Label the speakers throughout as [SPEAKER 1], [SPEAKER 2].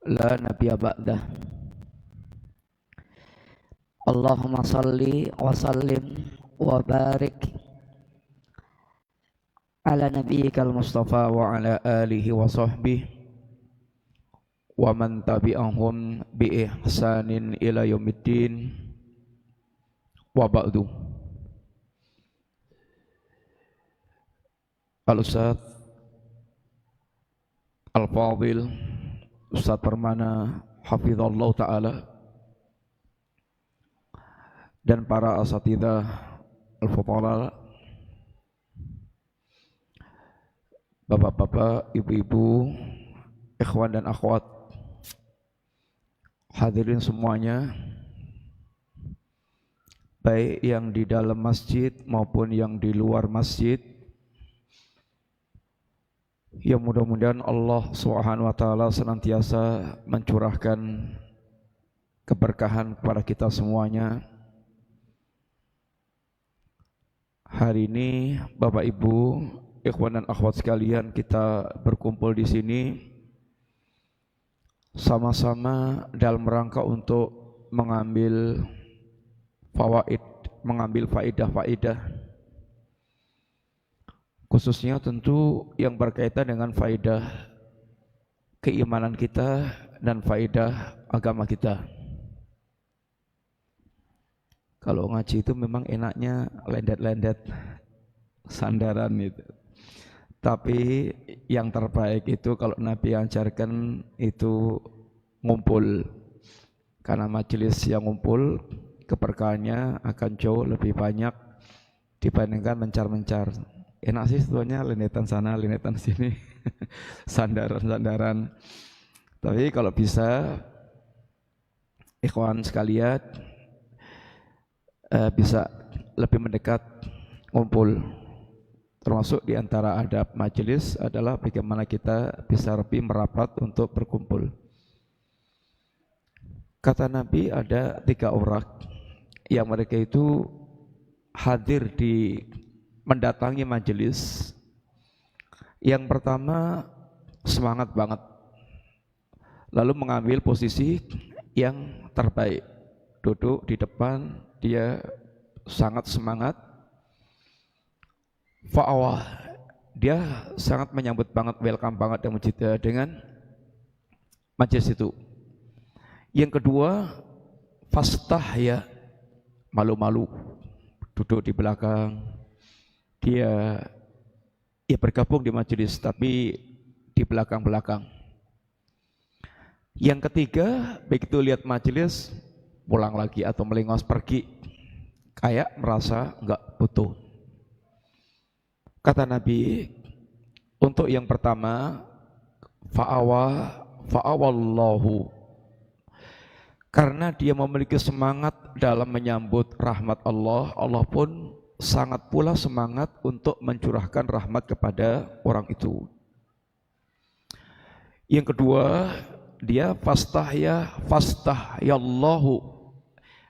[SPEAKER 1] la nabiyya ba'dah. Allahumma salli wa sallim wa barik ala nabiyyikal mustafa wa ala alihi wa sahbihi wa man tabi'ahum bi ihsanin ila yaumiddin wa ba'du. Al-Ustaz Al-Fadhil Ustaz Permana hafizallahu ta'ala dan para asatidzah al-fudhala, bapak-bapak, ibu-ibu, ikhwan dan akhwat, hadirin semuanya, baik yang di dalam masjid maupun yang di luar masjid, yang mudah-mudahan Allah Subhanahu wa taala senantiasa mencurahkan keberkahan kepada kita semuanya. Hari ini Bapak Ibu, ikhwan dan akhwat sekalian, kita berkumpul di sini sama-sama dalam rangka untuk mengambil fawaid, mengambil faidah-faidah, khususnya tentu yang berkaitan dengan faedah keimanan kita dan faedah agama kita. Kalau ngaji itu memang enaknya lendet-lendet sandaran itu. Tapi yang terbaik itu kalau Nabi ajarkan itu ngumpul. Karena majelis yang ngumpul keberkahannya akan jauh lebih banyak dibandingkan mencar-mencar. Enak sih sebetulnya lendetan sana, lendetan sini, sandaran-sandaran. Tapi kalau bisa, ikhwan sekalian, bisa lebih mendekat ngumpul. Termasuk di antara adab majelis adalah bagaimana kita bisa lebih merapat untuk berkumpul. Kata Nabi ada 3 orang yang mereka itu hadir di mendatangi majelis. Yang pertama semangat banget, lalu mengambil posisi yang terbaik, duduk di depan, dia sangat semangat. Fa'awah, dia sangat menyambut banget, welcome banget dengan majelis itu. Yang kedua fastah, ya malu-malu, duduk di belakang. Dia bergabung di majelis tapi di belakang-belakang. Yang ketiga, begitu lihat majelis pulang lagi atau melengos pergi, kayak merasa enggak butuh. Kata Nabi, untuk yang pertama fa'awallahu, karena dia memiliki semangat dalam menyambut rahmat Allah, Allah pun sangat pula semangat untuk mencurahkan rahmat kepada orang itu. Yang kedua, dia fastahyallahu,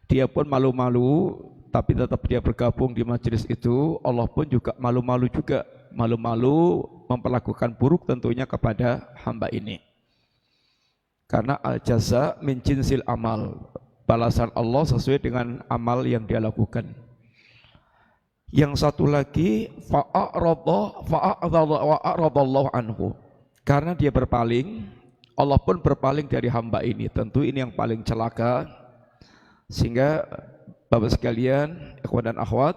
[SPEAKER 1] dia pun malu-malu tapi tetap dia bergabung di majelis itu. Allah pun juga malu-malu memperlakukan buruk tentunya kepada hamba ini. Karena al-jaza min jinsil amal, balasan Allah sesuai dengan amal yang dia lakukan. Yang satu lagi fa'a'radallahu anhu, karena dia berpaling, Allah pun berpaling dari hamba ini. Tentu ini yang paling celaka, sehingga Bapak sekalian, ikhwan dan akhwat,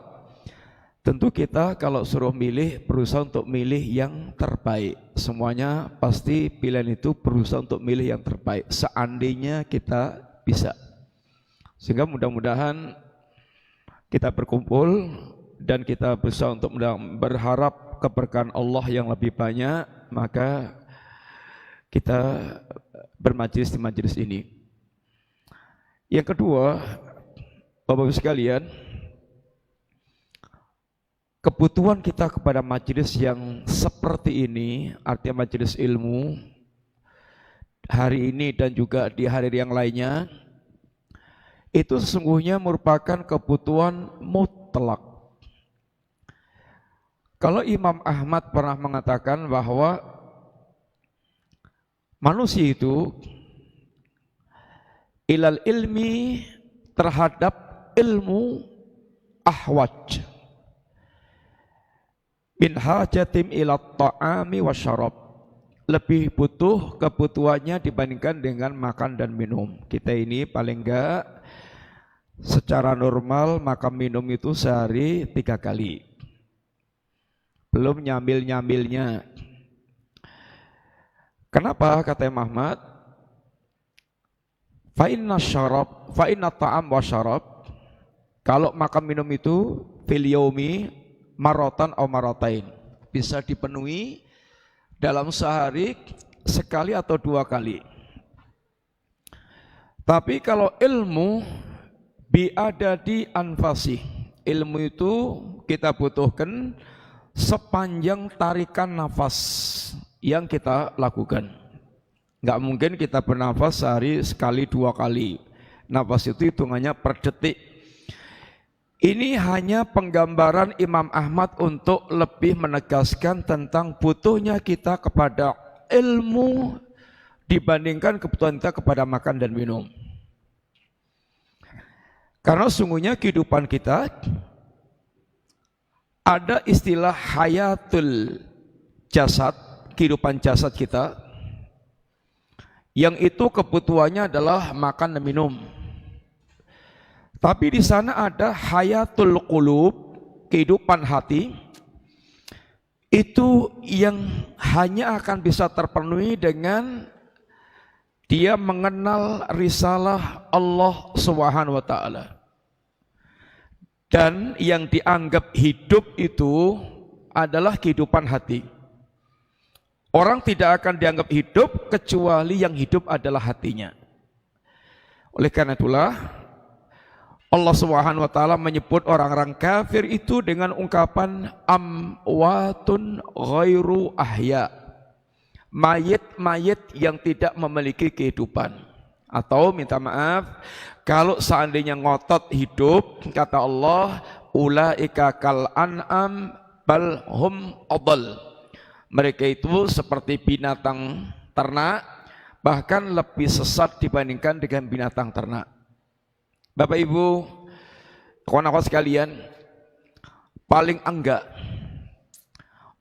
[SPEAKER 1] tentu kita kalau suruh milih, berusaha untuk milih yang terbaik. Semuanya pasti pilihan itu berusaha untuk milih yang terbaik, seandainya kita bisa. Sehingga mudah-mudahan kita berkumpul dan kita berusaha untuk berharap keberkahan Allah yang lebih banyak, maka kita bermajelis di majelis ini. Yang kedua, Bapak-Ibu sekalian, kebutuhan kita kepada majelis yang seperti ini, artinya majelis ilmu, hari ini dan juga di hari yang lainnya, itu sesungguhnya merupakan kebutuhan mutlak. Kalau Imam Ahmad pernah mengatakan bahwa manusia itu ilal ilmi, terhadap ilmu, ahwaj min hajatim ila ta'ami wasyarab, lebih butuh kebutuhannya dibandingkan dengan makan dan minum. Kita ini paling enggak secara normal makan minum itu sehari 3 kali, belum nyambil-nyambilnya. Kenapa kata Imam Ahmad? Fa inna ta'am wa syarab, kalau makan minum itu fil yaumi maratan atau maratain, bisa dipenuhi dalam sehari sekali atau 2 kali. Tapi kalau ilmu biadadi anfasih, ilmu itu kita butuhkan sepanjang tarikan nafas yang kita lakukan. Enggak mungkin kita bernafas sehari sekali 2 kali. Nafas itu hitungannya per detik. Ini hanya penggambaran Imam Ahmad untuk lebih menegaskan tentang butuhnya kita kepada ilmu dibandingkan kebutuhan kita kepada makan dan minum. Karena sungguhnya kehidupan kita ada istilah hayatul jasad, kehidupan jasad kita, yang itu kebutuhannya adalah makan dan minum. Tapi di sana ada hayatul qulub, kehidupan hati, itu yang hanya akan bisa terpenuhi dengan dia mengenal risalah Allah Subhanahu wa taala. Dan yang dianggap hidup itu adalah kehidupan hati. Orang tidak akan dianggap hidup kecuali yang hidup adalah hatinya. Oleh karena itulah Allah Subhanahu wa taala menyebut orang-orang kafir itu dengan ungkapan amwatun ghairu ahya. Mayit-mayit yang tidak memiliki kehidupan. Atau minta maaf, kalau seandainya ngotot hidup, kata Allah, ulaika kal an'am bal hum adall. Mereka itu seperti binatang ternak, bahkan lebih sesat dibandingkan dengan binatang ternak. Bapak Ibu, kawan-kawan sekalian, paling enggak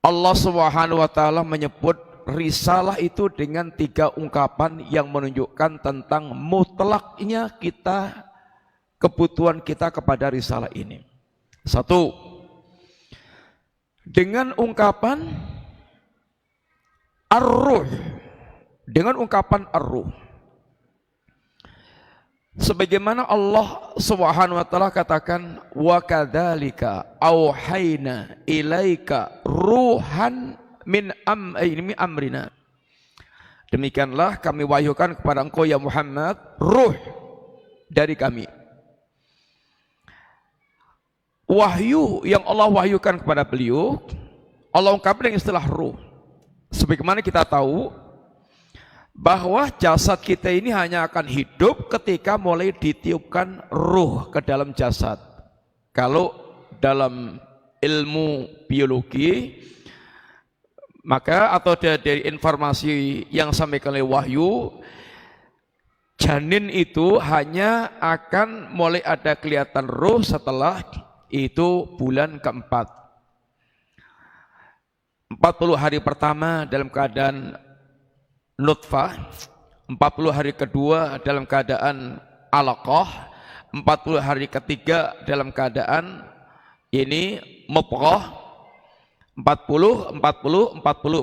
[SPEAKER 1] Allah Subhanahu wa taala menyebut risalah itu dengan 3 ungkapan yang menunjukkan tentang mutlaknya kita, kebutuhan kita kepada risalah ini. 1, dengan ungkapan ar-ruh, dengan ungkapan ar-ruh. Sebagaimana Allah Subhanahu wa taala katakan, wa kadzalika auhayna ilaika ruhan min amrina. Demikianlah kami wahyukan kepada engkau ya Muhammad ruh dari kami. Wahyu yang Allah wahyukan kepada beliau, Allah ungkapkan dengan istilah ruh. Sebagaimana kita tahu bahwa jasad kita ini hanya akan hidup ketika mulai ditiupkan ruh ke dalam jasad. Kalau dalam ilmu biologi, maka atau dari informasi yang disampaikan oleh wahyu, janin itu hanya akan mulai ada kelihatan ruh setelah itu bulan keempat. 40 hari pertama dalam keadaan nutfah, 40 hari kedua dalam keadaan alaqah, 40 hari ketiga dalam keadaan ini mudghah, 40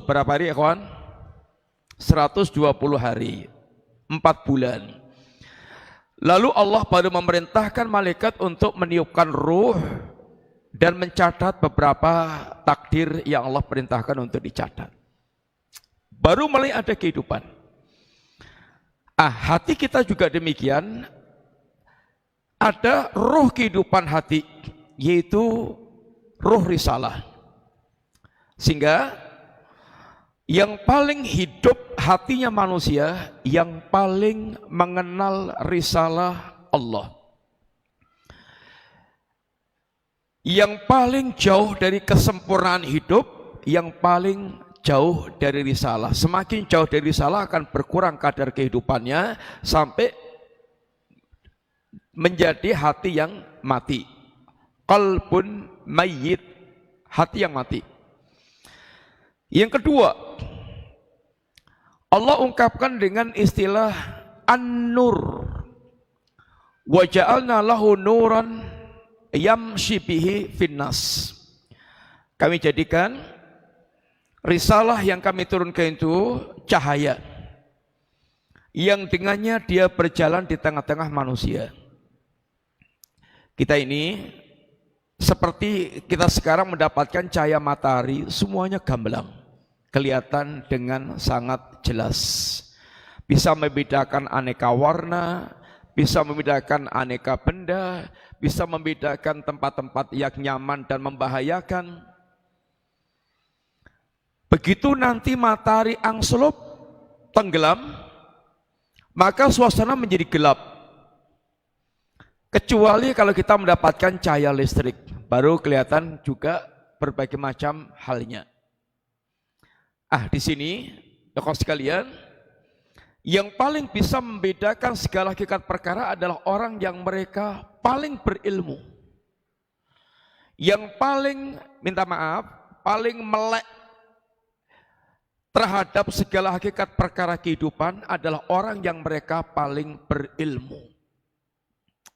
[SPEAKER 1] berapa hari ya kawan? 120 hari, 4 bulan. Lalu Allah baru memerintahkan malaikat untuk meniupkan ruh dan mencatat beberapa takdir yang Allah perintahkan untuk dicatat. Baru mulai ada kehidupan. Hati kita juga demikian. Ada ruh kehidupan hati, yaitu ruh risalah. Sehingga yang paling hidup hatinya manusia, yang paling mengenal risalah Allah, yang paling jauh dari kesempurnaan hidup, yang paling jauh dari risalah. Semakin jauh dari risalah akan berkurang kadar kehidupannya sampai menjadi hati yang mati. Qalbun mayyit, hati yang mati. Yang kedua, Allah ungkapkan dengan istilah an-nur. Wa ja'alna lahu nuran yamshi bihi finnas. Kami jadikan risalah yang kami turunkan itu cahaya yang dengannya dia berjalan di tengah-tengah manusia. Kita ini seperti kita sekarang mendapatkan cahaya matahari, semuanya gamblang, kelihatan dengan sangat jelas. Bisa membedakan aneka warna, bisa membedakan aneka benda, bisa membedakan tempat-tempat yang nyaman dan membahayakan. Begitu nanti matahari angslup, tenggelam, maka suasana menjadi gelap. Kecuali kalau kita mendapatkan cahaya listrik, baru kelihatan juga berbagai macam halnya. Di sini, rekan sekalian, yang paling bisa membedakan segala hakikat perkara adalah orang yang mereka paling berilmu. Yang paling, minta maaf, paling melek terhadap segala hakikat perkara kehidupan adalah orang yang mereka paling berilmu.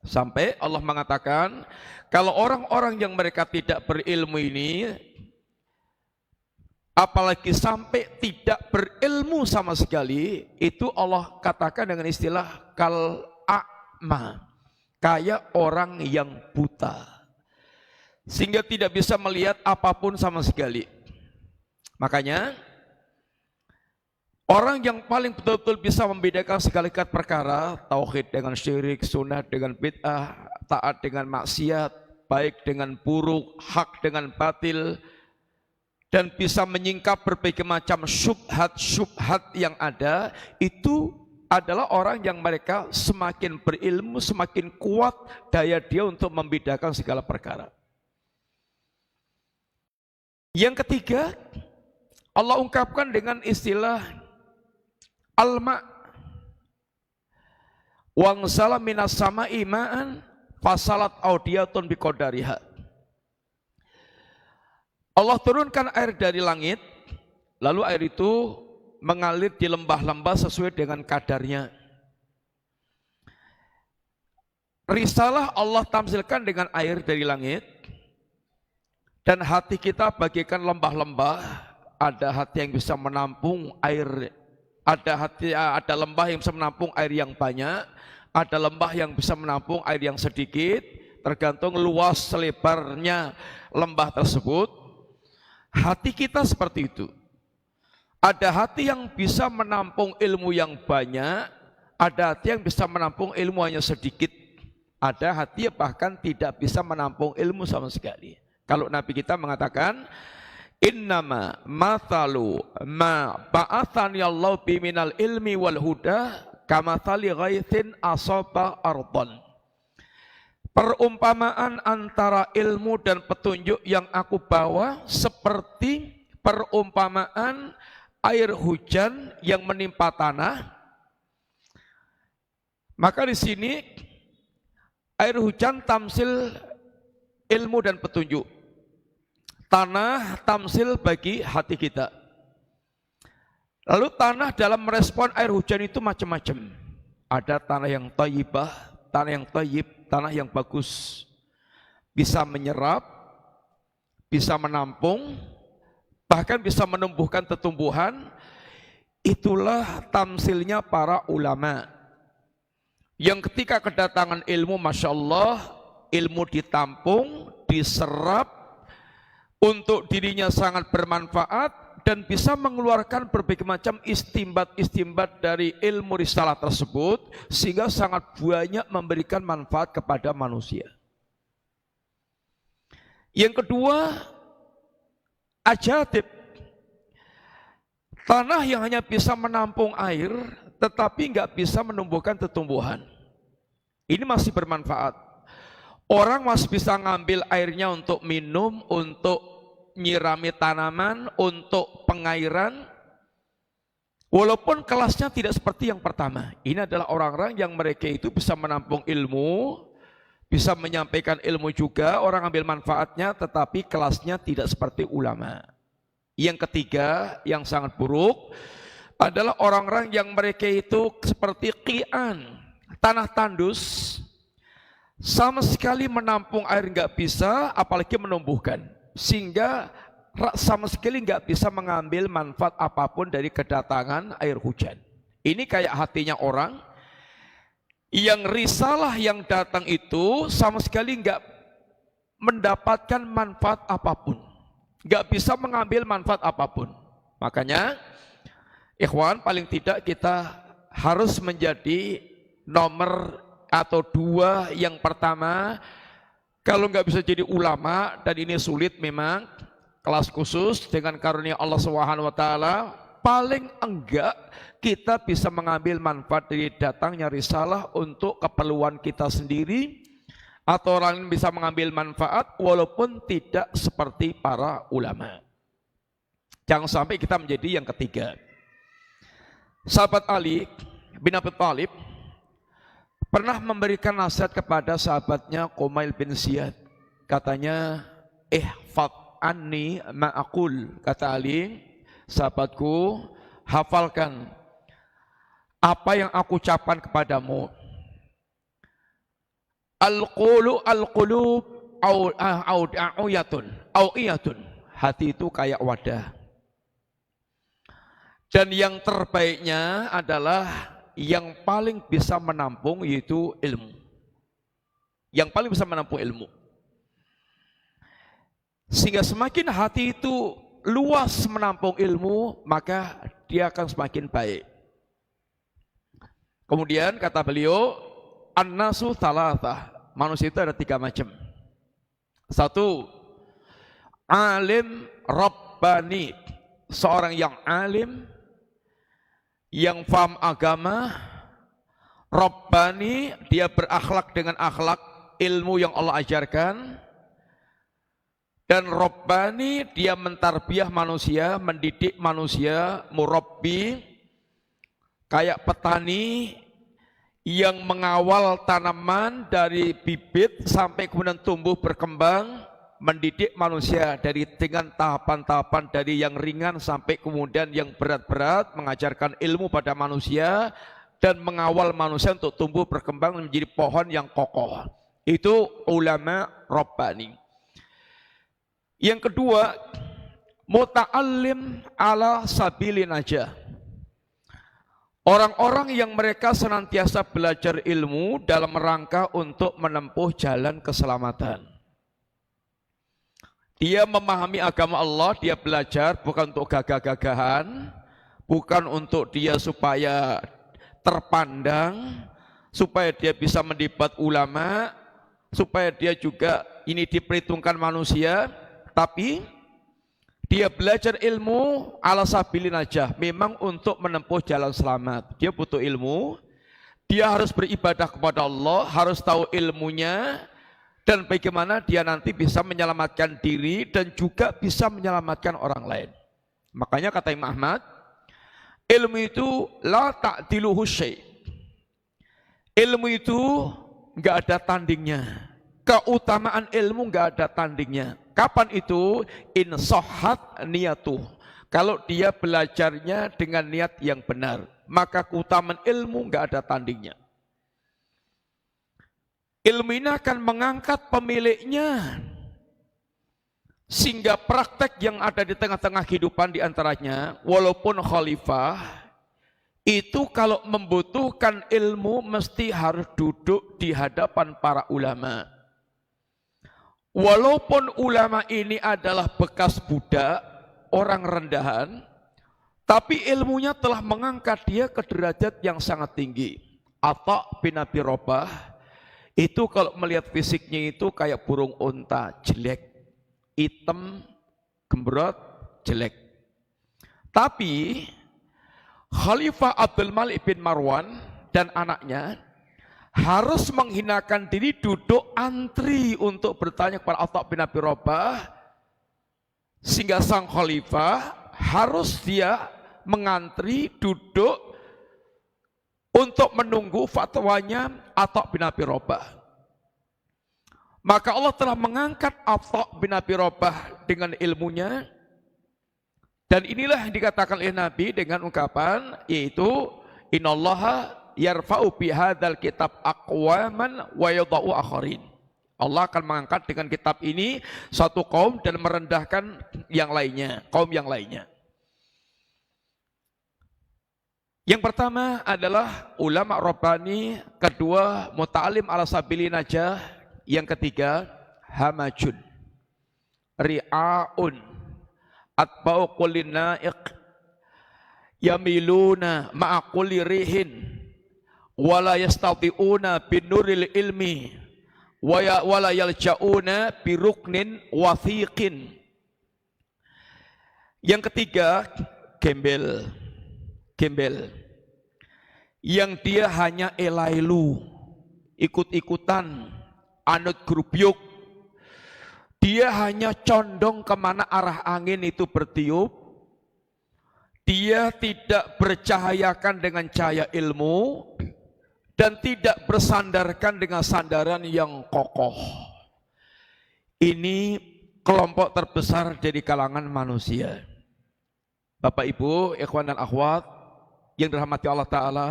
[SPEAKER 1] Sampai Allah mengatakan, kalau orang-orang yang mereka tidak berilmu ini, apalagi sampai tidak berilmu sama sekali, itu Allah katakan dengan istilah kal a'ma, kayak orang yang buta, sehingga tidak bisa melihat apapun sama sekali. Makanya orang yang paling betul-betul bisa membedakan segala hakikat perkara, tauhid dengan syirik, sunnah dengan bid'ah, taat dengan maksiat, baik dengan buruk, hak dengan batil, dan bisa menyingkap berbagai macam syubhat-syubhat yang ada, itu adalah orang yang mereka semakin berilmu, semakin kuat daya dia untuk membedakan segala perkara. Yang ketiga, Allah ungkapkan dengan istilah al-ma' wangsala minas sama'i ma'an fasalat audiyatun biqadariha. Allah turunkan air dari langit, lalu air itu mengalir di lembah-lembah sesuai dengan kadarnya. Risalah Allah tamsilkan dengan air dari langit, dan hati kita bagaikan lembah-lembah. Ada hati yang bisa menampung air, ada lembah yang bisa menampung air yang banyak, ada lembah yang bisa menampung air yang sedikit, tergantung luas selebarnya lembah tersebut. Hati kita seperti itu. Ada hati yang bisa menampung ilmu yang banyak, ada hati yang bisa menampung ilmu hanya sedikit, ada hati yang bahkan tidak bisa menampung ilmu sama sekali. Kalau Nabi kita mengatakan, innama mathalu ma ba'athani Allah biminal ilmi wal huda kamathali ghaithin asaba ardhan. Perumpamaan antara ilmu dan petunjuk yang aku bawa seperti perumpamaan air hujan yang menimpa tanah. Maka di sini air hujan tamsil ilmu dan petunjuk. Tanah tamsil bagi hati kita. Lalu tanah dalam merespon air hujan itu macam-macam. Ada tanah yang thayyibah, tanah yang thayyib, tanah yang bagus, bisa menyerap, bisa menampung, bahkan bisa menumbuhkan tumbuhan. Itulah tamsilnya para ulama, yang ketika kedatangan ilmu, Masya Allah, ilmu ditampung, diserap, untuk dirinya sangat bermanfaat, dan bisa mengeluarkan berbagai macam istimbat-istimbat dari ilmu risalah tersebut, sehingga sangat banyak memberikan manfaat kepada manusia. Yang kedua, ajadib, tanah yang hanya bisa menampung air, tetapi nggak bisa menumbuhkan tumbuhan. Ini masih bermanfaat. Orang masih bisa ngambil airnya untuk minum, untuk nyirami tanaman, untuk pengairan, walaupun kelasnya tidak seperti yang pertama. Ini adalah orang-orang yang mereka itu bisa menampung ilmu, bisa menyampaikan ilmu juga, orang ambil manfaatnya, tetapi kelasnya tidak seperti ulama. Yang ketiga, yang sangat buruk, adalah orang-orang yang mereka itu seperti qi'an, tanah tandus, sama sekali menampung air nggak bisa, apalagi menumbuhkan. Sehingga sama sekali nggak bisa mengambil manfaat apapun dari kedatangan air hujan. Ini kayak hatinya orang yang risalah yang datang itu sama sekali nggak mendapatkan manfaat apapun, nggak bisa mengambil manfaat apapun. Makanya, ikhwan, paling tidak kita harus menjadi nomor atau dua. Yang pertama, kalau nggak bisa jadi ulama, dan ini sulit memang, kelas khusus dengan karunia Allah Subhanahu wa taala, paling enggak kita bisa mengambil manfaat dari datangnya risalah untuk keperluan kita sendiri, atau orang lain bisa mengambil manfaat walaupun tidak seperti para ulama. Jangan sampai kita menjadi yang ketiga. Sahabat Ali bin Abi Thalib pernah memberikan nasihat kepada sahabatnya Qumail bin Ziyad. Katanya, ihfad anni ma'akul. Kata Ali, sahabatku, hafalkan apa yang aku ucapkan kepadamu. Al-qulub a'iyatun. Hati itu kayak wadah. Dan yang terbaiknya adalah yang paling bisa menampung, yaitu ilmu. Yang paling bisa menampung ilmu. Sehingga semakin hati itu luas menampung ilmu, maka dia akan semakin baik. Kemudian kata beliau, an-nasu thalathah. Manusia itu ada 3 macam. 1, alim rabbani. Seorang yang alim, yang paham agama. Rabbani, dia berakhlak dengan akhlak ilmu yang Allah ajarkan. Dan Rabbani, dia mentarbiyah manusia, mendidik manusia. Murabbi, kayak petani yang mengawal tanaman dari bibit sampai kemudian tumbuh berkembang, mendidik manusia dengan tahapan-tahapan dari yang ringan sampai kemudian yang berat-berat, mengajarkan ilmu pada manusia dan mengawal manusia untuk tumbuh berkembang menjadi pohon yang kokoh. Itu ulama Rabbani. Yang kedua, muta'allim ala sabilin najah. Orang-orang yang mereka senantiasa belajar ilmu dalam rangka untuk menempuh jalan keselamatan. Dia memahami agama Allah, dia belajar bukan untuk gagah-gagahan, bukan untuk dia supaya terpandang, supaya dia bisa mendebat ulama, supaya dia juga ini diperhitungkan manusia, tapi dia belajar ilmu ala sabilin najah, memang untuk menempuh jalan selamat. Dia butuh ilmu, dia harus beribadah kepada Allah, harus tahu ilmunya, dan bagaimana dia nanti bisa menyelamatkan diri dan juga bisa menyelamatkan orang lain. Makanya kata Imam Ahmad, ilmu itu la ta'diluhu syai'. Ilmu itu enggak ada tandingnya. Keutamaan ilmu enggak ada tandingnya. Kapan itu? In sahhat niyatuh. Kalau dia belajarnya dengan niat yang benar, maka keutamaan ilmu enggak ada tandingnya. Ilmu ini akan mengangkat pemiliknya, sehingga praktek yang ada di tengah-tengah kehidupan diantaranya, walaupun khalifah, itu kalau membutuhkan ilmu mesti harus duduk di hadapan para ulama. Walaupun ulama ini adalah bekas budak, orang rendahan, tapi ilmunya telah mengangkat dia ke derajat yang sangat tinggi. Atha bin Abi Rabah, itu kalau melihat fisiknya itu kayak burung unta, jelek, hitam, gembrot, jelek. Tapi Khalifah Abdul Malik bin Marwan dan anaknya harus menghinakan diri, duduk antri untuk bertanya kepada Atha bin Abi Rabah, sehingga sang khalifah harus dia mengantri, duduk untuk menunggu fatwanya Atha bin Abi Rabah. Maka Allah telah mengangkat Atha bin Abi Rabah dengan ilmunya, dan inilah yang dikatakan oleh Nabi dengan ungkapan, yaitu innallaha yarfa'u bihadzal kitab aqwaman wa yadha'u akharin. Allah akan mengangkat dengan kitab ini satu kaum dan merendahkan yang lainnya, kaum yang lainnya. Yang pertama adalah ulama Rabbani, kedua muta'alim ala sabili najah, yang ketiga hamajun, ri'aun, atba'u kulli na'iq, yamiluna ma'a kulli rihin, wala yastati'una binuril ilmi, wala yalja'una biruknin wathiqin. Yang ketiga gembel, yang dia hanya elailu, ikut-ikutan, anut grup yuk. Dia hanya condong kemana arah angin itu bertiup. Dia tidak bercahayakan dengan cahaya ilmu dan tidak bersandarkan dengan sandaran yang kokoh. Ini kelompok terbesar dari kalangan manusia. Bapak Ibu, ikhwan dan akhwat yang dirahmati Allah Ta'ala,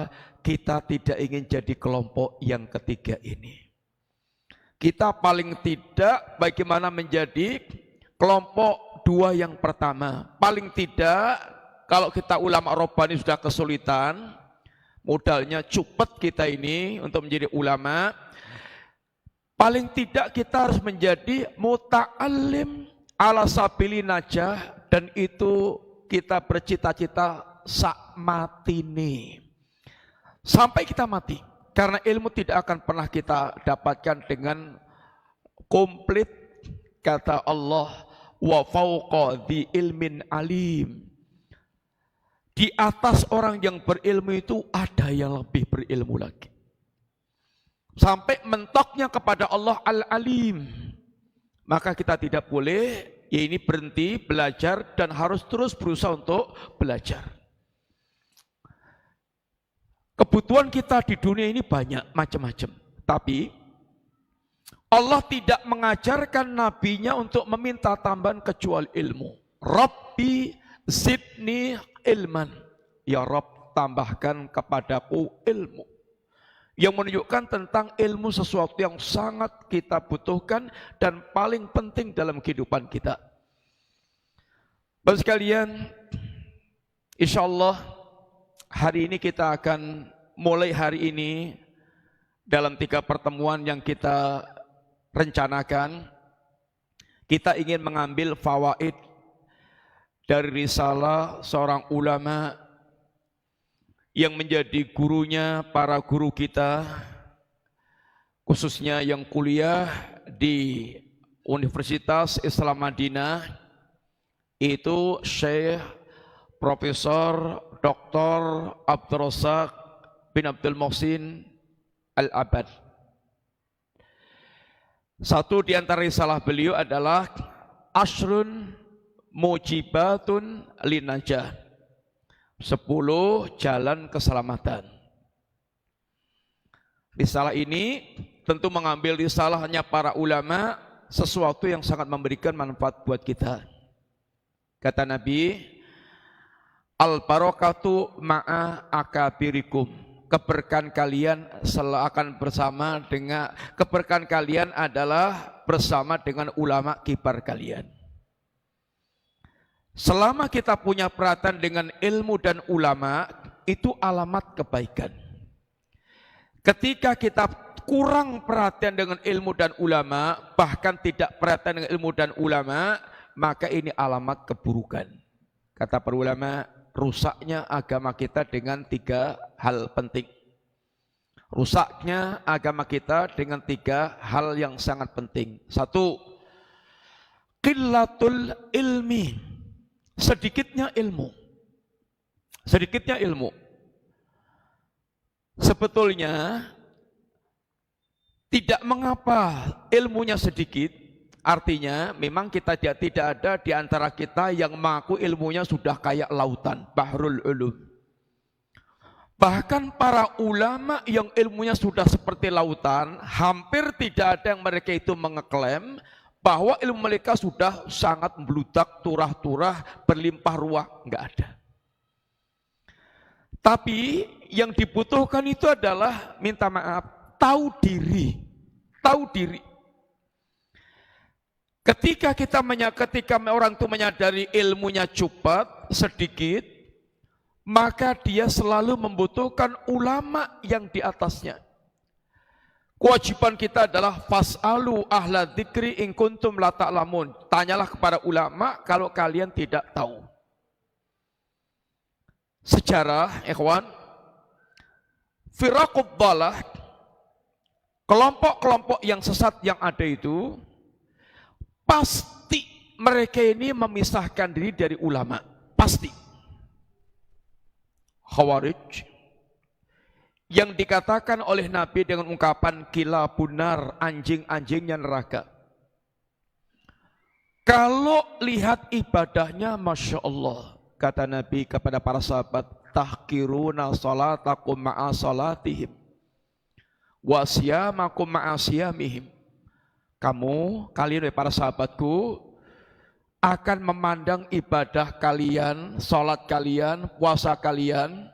[SPEAKER 1] kita tidak ingin jadi kelompok yang ketiga ini. Kita paling tidak bagaimana menjadi kelompok dua yang pertama. Paling tidak kalau kita ulama Rabbani sudah kesulitan, modalnya cupet kita ini untuk menjadi ulama, paling tidak kita harus menjadi muta'allim ala sabili najah, dan itu kita bercita-cita sak matine sampai kita mati, karena ilmu tidak akan pernah kita dapatkan dengan komplit. Kata Allah, wa fauqa dzi ilmin alim, di atas orang yang berilmu itu ada yang lebih berilmu lagi, sampai mentoknya kepada Allah al-alim. Maka kita tidak boleh ya ini berhenti belajar dan harus terus berusaha untuk belajar. Kebutuhan kita di dunia ini banyak macam-macam, tapi Allah tidak mengajarkan nabinya untuk meminta tambahan kecuali ilmu. Rabbi zidni ilman, ya Rabb tambahkan kepadaku ilmu. Yang menunjukkan tentang ilmu sesuatu yang sangat kita butuhkan dan paling penting dalam kehidupan kita. Bapak sekalian, insya Allah hari ini kita akan mulai hari ini dalam 3 pertemuan yang kita rencanakan, kita ingin mengambil fawaid dari risalah seorang ulama yang menjadi gurunya para guru kita, khususnya yang kuliah di Universitas Islam Madinah, itu Syekh Profesor Dr. Abdul Razak bin Abdul Muhsin Al-Abad. Satu di antara risalah beliau adalah Ashrun Mujibatun Linajah, 10 jalan keselamatan. Risalah ini tentu mengambil risalahnya para ulama, sesuatu yang sangat memberikan manfaat buat kita. Kata Nabi, al-barakatu ma'a akabirikum, keberkahan kalian akan bersama dengan, keberkahan kalian adalah bersama dengan ulama kibar kalian. Selama kita punya perhatian dengan ilmu dan ulama, itu alamat kebaikan. Ketika kita kurang perhatian dengan ilmu dan ulama, bahkan tidak perhatian dengan ilmu dan ulama, maka ini alamat keburukan. Kata para ulama, rusaknya agama kita dengan 3 hal penting. Rusaknya agama kita dengan 3 hal yang sangat penting. 1, qillatul ilmi, sedikitnya ilmu. Sedikitnya ilmu. Sebetulnya tidak mengapa ilmunya sedikit, artinya memang kita tidak ada di antara kita yang mengaku ilmunya sudah kayak lautan, bahrul ulum. Bahkan para ulama yang ilmunya sudah seperti lautan, hampir tidak ada yang mereka itu mengeklaim bahwa ilmu mereka sudah sangat meludak, turah-turah, berlimpah ruah. Enggak ada. Tapi yang dibutuhkan itu adalah, minta maaf, tahu diri. Tahu diri. Ketika orang itu menyadari ilmunya cepat, sedikit, maka dia selalu membutuhkan ulama yang di atasnya. Kewajiban kita adalah fas'alu ahla dzikri in kuntum la ta'lamun. Tanyalah kepada ulama kalau kalian tidak tahu. Sejarah, ikhwan, firaqud dhalah, kelompok-kelompok yang sesat yang ada itu, pasti mereka ini memisahkan diri dari ulama. Pasti. Khawarij, yang dikatakan oleh Nabi dengan ungkapan kila bunar, anjing-anjingnya neraka. Kalau lihat ibadahnya, Masya Allah, kata Nabi kepada para sahabat, tahkiruna salatakum ma'a salatihim wa siyamakum ma'a siyamihim. Kalian para sahabatku, akan memandang ibadah kalian, salat kalian, puasa kalian,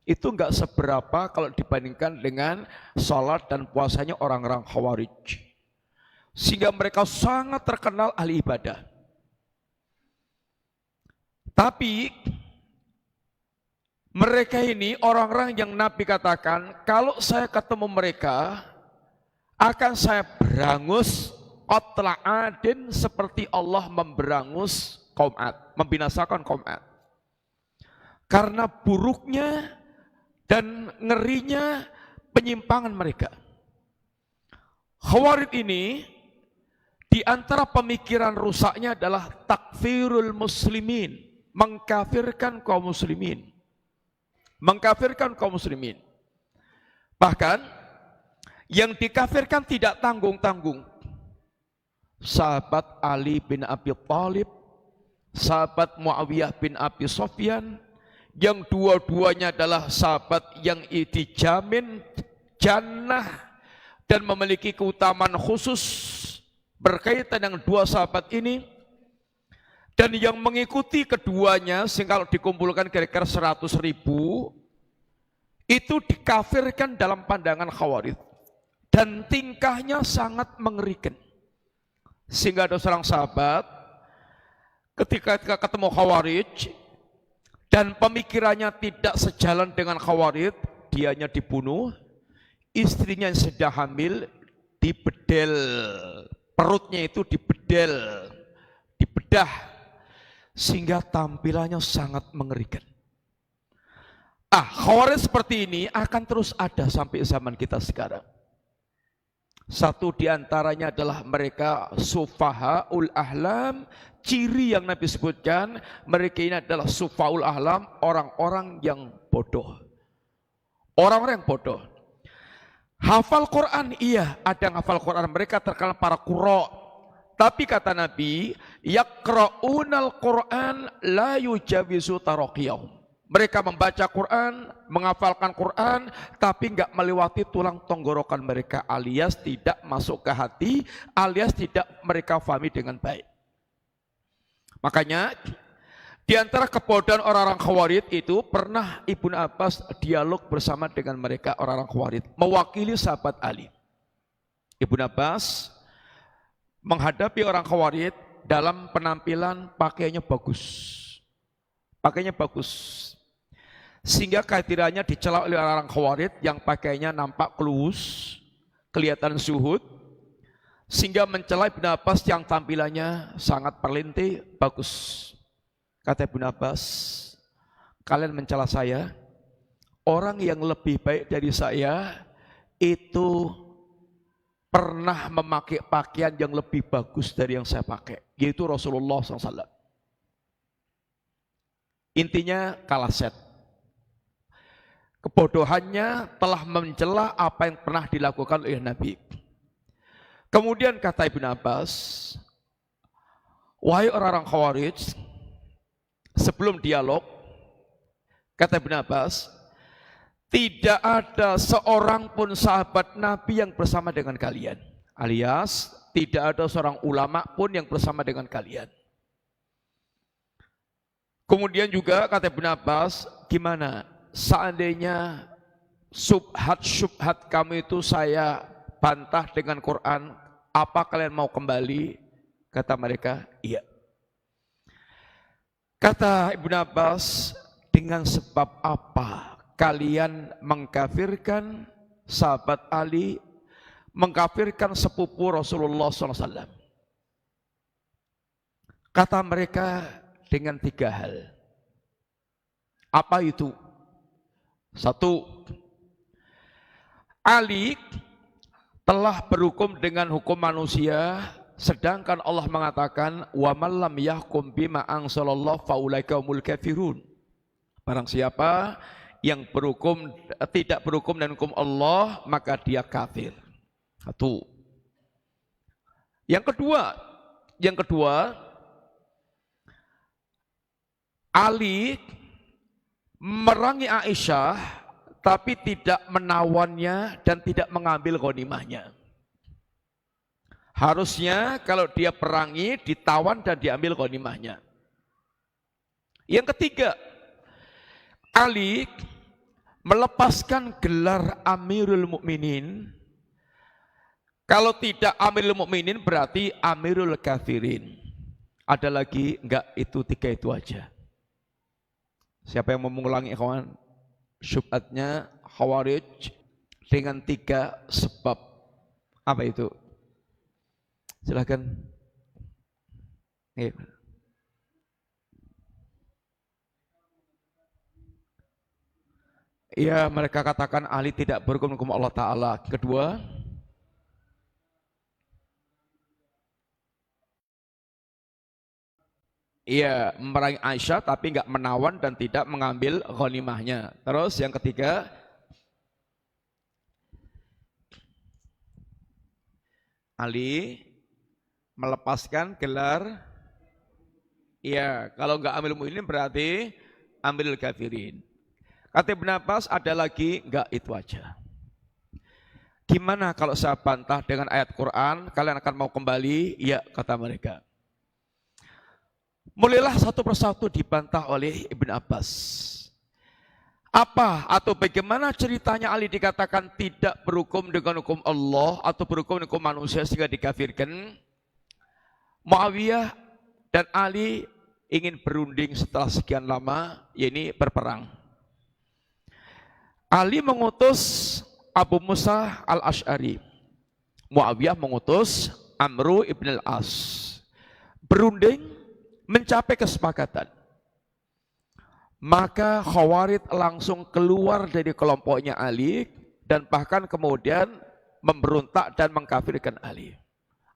[SPEAKER 1] itu enggak seberapa kalau dibandingkan dengan salat dan puasanya orang-orang Khawarij. Sehingga mereka sangat terkenal ahli ibadah. Tapi mereka ini orang-orang yang Nabi katakan, kalau saya ketemu mereka, akan saya berangus qatla adin seperti Allah memberangus kaum Ad, membinasakan kaum Ad. Karena buruknya dan ngerinya penyimpangan mereka. Khawarij ini di antara pemikiran rusaknya adalah takfirul muslimin, mengkafirkan kaum muslimin. Mengkafirkan kaum muslimin. Bahkan yang dikafirkan tidak tanggung-tanggung. Sahabat Ali bin Abi Thalib, sahabat Muawiyah bin Abi Sufyan, yang dua-duanya adalah sahabat yang dijamin jannah dan memiliki keutamaan khusus berkaitan dengan dua sahabat ini, dan yang mengikuti keduanya sehingga kalau dikumpulkan kira-kira 100.000 itu dikafirkan dalam pandangan Khawarij, dan tingkahnya sangat mengerikan. Sehingga ada seorang sahabat ketika ketemu Khawarij dan pemikirannya tidak sejalan dengan Khawarij, dianya dibunuh, istrinya yang sedang hamil dibedel, perutnya itu dibedel, dibedah, sehingga tampilannya sangat mengerikan. Khawarij seperti ini akan terus ada sampai zaman kita sekarang. Satu diantaranya adalah mereka sufahaul ahlam. Ciri yang Nabi sebutkan, mereka ini adalah sufahaul ahlam, orang-orang yang bodoh. Orang-orang yang bodoh. Hafal Quran, iya, ada yang hafal Quran. Mereka terkenal para qurra. Tapi kata Nabi, yaqra'unal Quran la yujawizu taraqiyahum. Mereka membaca Quran, menghafalkan Quran, tapi enggak melewati tulang tenggorokan mereka, alias tidak masuk ke hati, alias tidak mereka fahami dengan baik. Makanya di antara kebodohan orang-orang Khawarij itu, pernah Ibnu Abbas dialog bersama dengan mereka orang-orang Khawarij, mewakili sahabat Ali. Ibnu Abbas menghadapi orang Khawarij dalam penampilan pakaiannya bagus. Pakaiannya bagus. Sehingga kehadirannya dicela oleh orang Khawarij yang pakainya nampak kelus, kelihatan zuhud, sehingga mencela Ibnu Abbas yang tampilannya sangat perlinti, bagus. Kata Ibnu Abbas, kalian mencela saya, orang yang lebih baik dari saya itu pernah memakai pakaian yang lebih bagus dari yang saya pakai, yaitu Rasulullah SAW. Intinya kalah set. Kebodohannya telah mencela apa yang pernah dilakukan oleh Nabi. Kemudian kata Ibnu Abbas, wahai orang-orang Khawarij, sebelum dialog, kata Ibnu Abbas, tidak ada seorang pun sahabat Nabi yang bersama dengan kalian. Alias tidak ada seorang ulama pun yang bersama dengan kalian. Kemudian juga kata Ibnu Abbas, gimana seandainya syubhat kamu itu saya bantah dengan Quran, apa kalian mau kembali? Kata mereka, iya. Kata Ibnu Abbas, dengan sebab apa kalian mengkafirkan sahabat Ali, mengkafirkan sepupu Rasulullah SAW? Kata mereka dengan 3 hal. Apa itu? 1, Ali telah berhukum dengan hukum manusia, sedangkan Allah mengatakan wa man lam yahkum bima anzalallahu faulaika humul kafirun. Barang siapa yang tidak berhukum dengan hukum Allah, maka dia kafir. 1. Yang kedua, Ali merangi Aisyah tapi tidak menawannya dan tidak mengambil ghanimahnya. Harusnya kalau dia perangi, ditawan dan diambil ghanimahnya. Yang ketiga, Ali melepaskan gelar Amirul Mukminin. Kalau tidak Amirul Mukminin berarti Amirul Kafirin. Ada lagi? Enggak, itu 3 itu aja. Siapa yang mau mengulangi ikhwan? Syubhatnya Khawarij dengan 3 sebab. Apa itu? Silakan. Iya, mereka katakan Ali tidak berhukum hukum Allah Ta'ala. Kedua, iya, memerangi Aisyah tapi enggak menawan dan tidak mengambil ghanimahnya. Terus yang ketiga, Ali melepaskan gelar, iya, kalau enggak ambil mukminin berarti ambil kafirin. Kata Ibnu Abbas, ada lagi? Enggak, itu aja. Gimana kalau saya bantah dengan ayat Quran, kalian akan mau kembali? Iya, kata mereka. Mulailah satu persatu dibantah oleh Ibnu Abbas. Apa atau bagaimana ceritanya Ali dikatakan tidak berhukum dengan hukum Allah atau berhukum dengan hukum manusia sehingga dikafirkan? Muawiyah dan Ali ingin berunding setelah sekian lama, yaitu berperang. Ali mengutus Abu Musa al-Ash'ari. Muawiyah mengutus Amru ibn al-As. Berunding mencapai kesepakatan. Maka Khawarij langsung keluar dari kelompoknya Ali dan bahkan kemudian memberontak dan mengkafirkan Ali.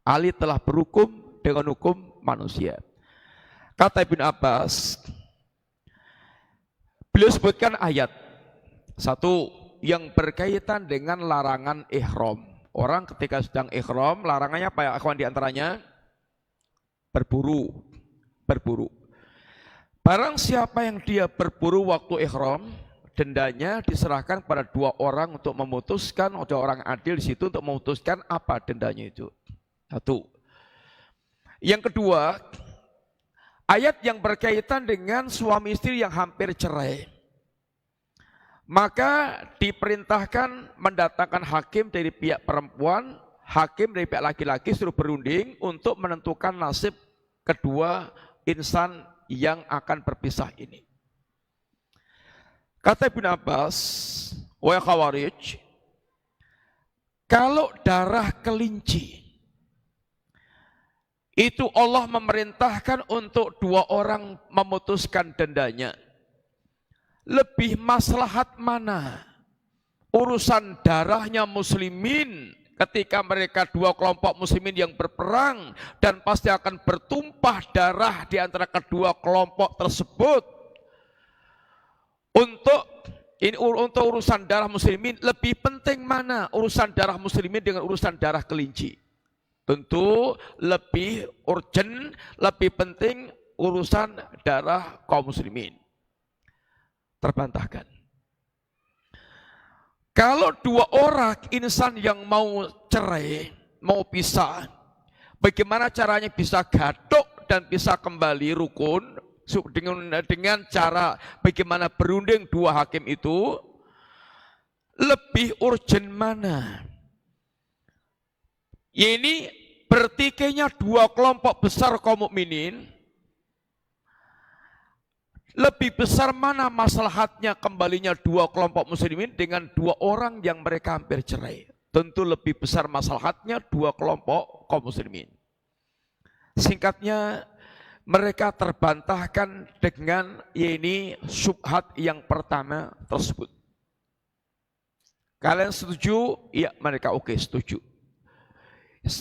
[SPEAKER 1] Ali telah berhukum dengan hukum manusia. Kata Ibnu Abbas, beliau sebutkan ayat. 1 yang berkaitan dengan larangan ihram. Orang ketika sedang ihram, larangannya apa ya akhwan diantaranya? Berburu. Barang siapa yang dia berburu waktu ihram, dendanya diserahkan pada 2 orang untuk memutuskan, ada orang adil di situ untuk memutuskan apa dendanya itu. 1. Yang kedua, ayat yang berkaitan dengan suami istri yang hampir cerai. Maka diperintahkan mendatangkan hakim dari pihak perempuan, hakim dari pihak laki-laki suruh berunding untuk menentukan nasib kedua insan yang akan berpisah ini. Kata Ibnu Abbas, wahai Khawarij, kalau darah kelinci itu Allah memerintahkan untuk 2 orang memutuskan dendanya. Lebih maslahat mana? Urusan darahnya muslimin ketika mereka 2 kelompok muslimin yang berperang dan pasti akan bertumpah darah di antara kedua kelompok tersebut. Untuk urusan darah muslimin lebih penting mana? Urusan darah muslimin dengan urusan darah kelinci. Tentu lebih urgent, lebih penting urusan darah kaum muslimin. Terbantahkan. Kalau dua orang insan yang mau cerai, mau pisah, bagaimana caranya bisa gadok dan bisa kembali rukun dengan cara bagaimana berunding dua hakim itu, lebih urgent mana? Ini bertikainya dua kelompok besar kaum mukminin. Lebih besar mana maslahatnya kembalinya dua kelompok muslimin dengan dua orang yang mereka hampir cerai? Tentu lebih besar maslahatnya dua kelompok kaum muslimin. Singkatnya, mereka terbantahkan dengan ini syubhat yang pertama tersebut. Kalian setuju? Ya, mereka oke, setuju.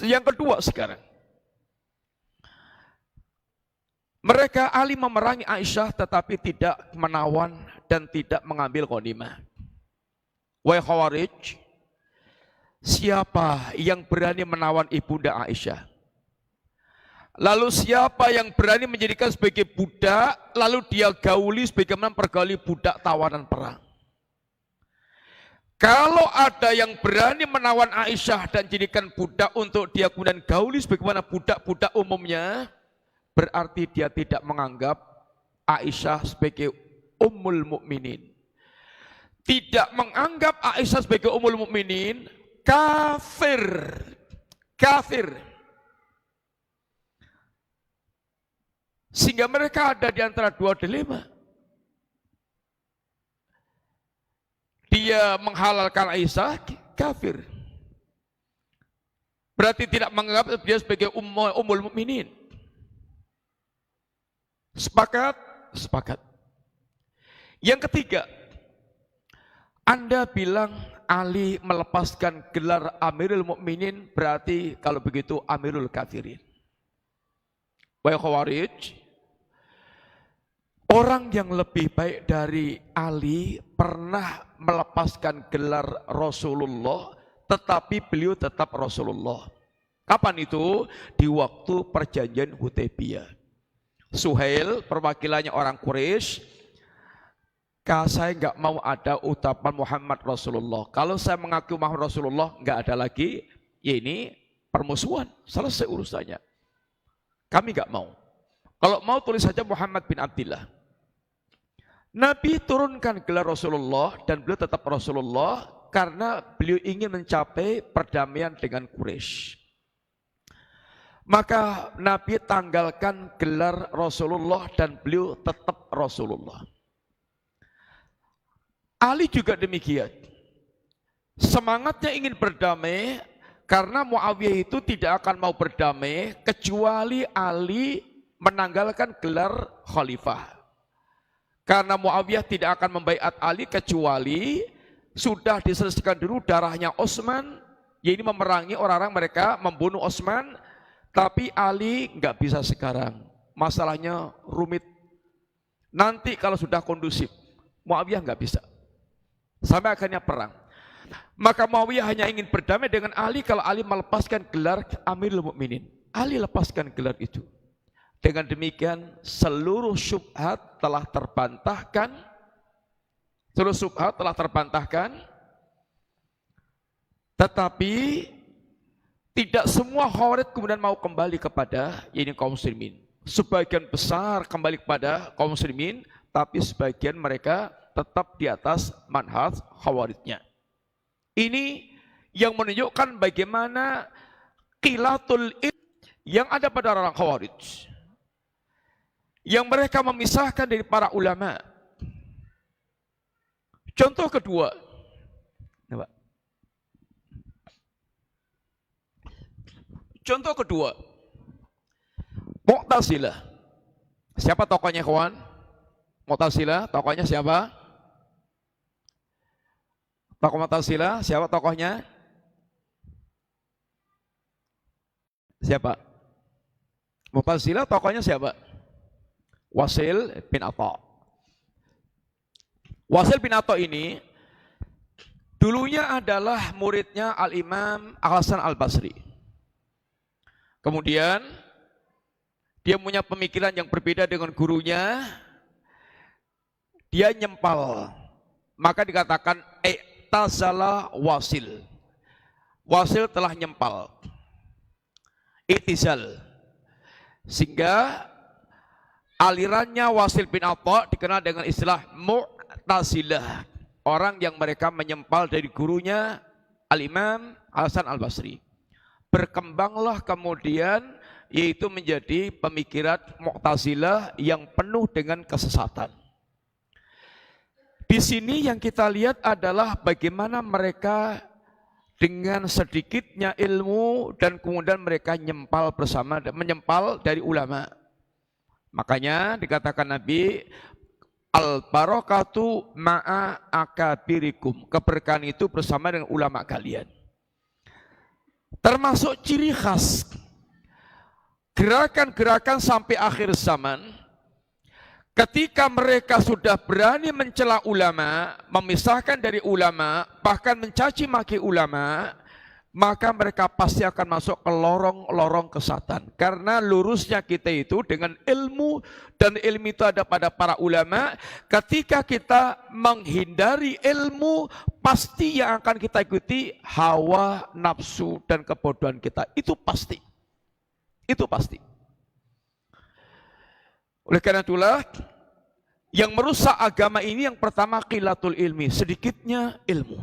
[SPEAKER 1] Yang kedua sekarang, mereka Ali memerangi Aisyah tetapi tidak menawan dan tidak mengambil ghanimah. Wahai Khawarij, siapa yang berani menawan ibunda Aisyah? Lalu siapa yang berani menjadikan sebagai budak, lalu dia gauli sebagaimana pergauli budak tawanan perang? Kalau ada yang berani menawan Aisyah dan jadikan budak untuk dia kemudian gauli sebagaimana budak-budak umumnya, berarti dia tidak menganggap Aisyah sebagai ummul mukminin. Tidak menganggap Aisyah sebagai ummul mukminin, kafir. Kafir. Sehingga mereka ada di antara dua dilema. Dia menghalalkan Aisyah, kafir. Berarti tidak menganggap dia sebagai ummul mukminin. Sepakat? Sepakat. Yang ketiga, Anda bilang Ali melepaskan gelar Amirul Mukminin, berarti kalau begitu Amirul Kafirin. Wahai Khawarij, orang yang lebih baik dari Ali pernah melepaskan gelar Rasulullah, tetapi beliau tetap Rasulullah. Kapan itu? Di waktu perjanjian Hudaybiyah. Suhail, perwakilannya orang Quraisy, saya nggak mau ada ucapan Muhammad Rasulullah. Kalau saya mengaku Muhammad Rasulullah, nggak ada lagi, ya ini permusuhan, selesai urusannya. Kami nggak mau. Kalau mau tulis saja Muhammad bin Abdillah. Nabi turunkan gelar Rasulullah dan beliau tetap Rasulullah karena beliau ingin mencapai perdamaian dengan Quraisy. Maka Nabi tanggalkan gelar Rasulullah dan beliau tetap Rasulullah. Ali juga demikian. Semangatnya ingin berdamai karena Muawiyah itu tidak akan mau berdamai kecuali Ali menanggalkan gelar khalifah. Karena Muawiyah tidak akan membaiat Ali kecuali sudah diselesaikan dulu darahnya Utsman, yaitu memerangi orang-orang mereka membunuh Utsman. Tapi Ali nggak bisa sekarang, masalahnya rumit. Nanti kalau sudah kondusif, Muawiyah nggak bisa. Sampai akhirnya perang. Maka Muawiyah hanya ingin berdamai dengan Ali kalau Ali melepaskan gelar Amirul Mukminin. Ali lepaskan gelar itu. Dengan demikian seluruh syubhat telah terbantahkan. Seluruh syubhat telah terbantahkan. Tetapi tidak semua Khawarij kemudian mau kembali kepada ini kaum muslimin. Sebagian besar kembali kepada kaum muslimin, tapi sebagian mereka tetap di atas manhaj Khawarijnya. Ini yang menunjukkan bagaimana qilatul ilm yang ada pada orang Khawarij. Yang mereka memisahkan dari para ulama. Contoh kedua. Contoh kedua, Mu'tazilah. Siapa tokohnya kawan? Mu'tazilah, tokohnya siapa? Tokoh Mu'tazilah, siapa tokohnya? Siapa? Mu'tazilah tokohnya siapa? Wasil bin Atha. Wasil bin Atha ini dulunya adalah muridnya Al-Imam Al-Hasan Al-Basri. Kemudian dia punya pemikiran yang berbeda dengan gurunya. Dia nyempal. Maka dikatakan i'tazala wasil. Wasil telah nyempal. I'tizal. Sehingga alirannya Wasil bin Atha dikenal dengan istilah Mu'tazilah. Orang yang mereka menyempal dari gurunya Al-Imam Hasan Al-Basri. Berkembanglah kemudian yaitu menjadi pemikiran Mu'tazilah yang penuh dengan kesesatan. Di sini yang kita lihat adalah bagaimana mereka dengan sedikitnya ilmu dan kemudian mereka menyempal dari ulama. Makanya dikatakan Nabi, al-barakatu ma'a akabirikum. Keberkahan itu bersama dengan ulama kalian. Termasuk ciri khas gerakan-gerakan sampai akhir zaman, ketika mereka sudah berani mencela ulama, memisahkan dari ulama, bahkan mencaci maki ulama, maka mereka pasti akan masuk ke lorong-lorong kesatan. Karena lurusnya kita itu dengan ilmu, dan ilmu itu ada pada para ulama. Ketika kita menghindari ilmu, pasti yang akan kita ikuti hawa, nafsu, dan kebodohan kita. Itu pasti. Itu pasti. Oleh karena itulah, yang merusak agama ini yang pertama qilatul ilmi, sedikitnya ilmu.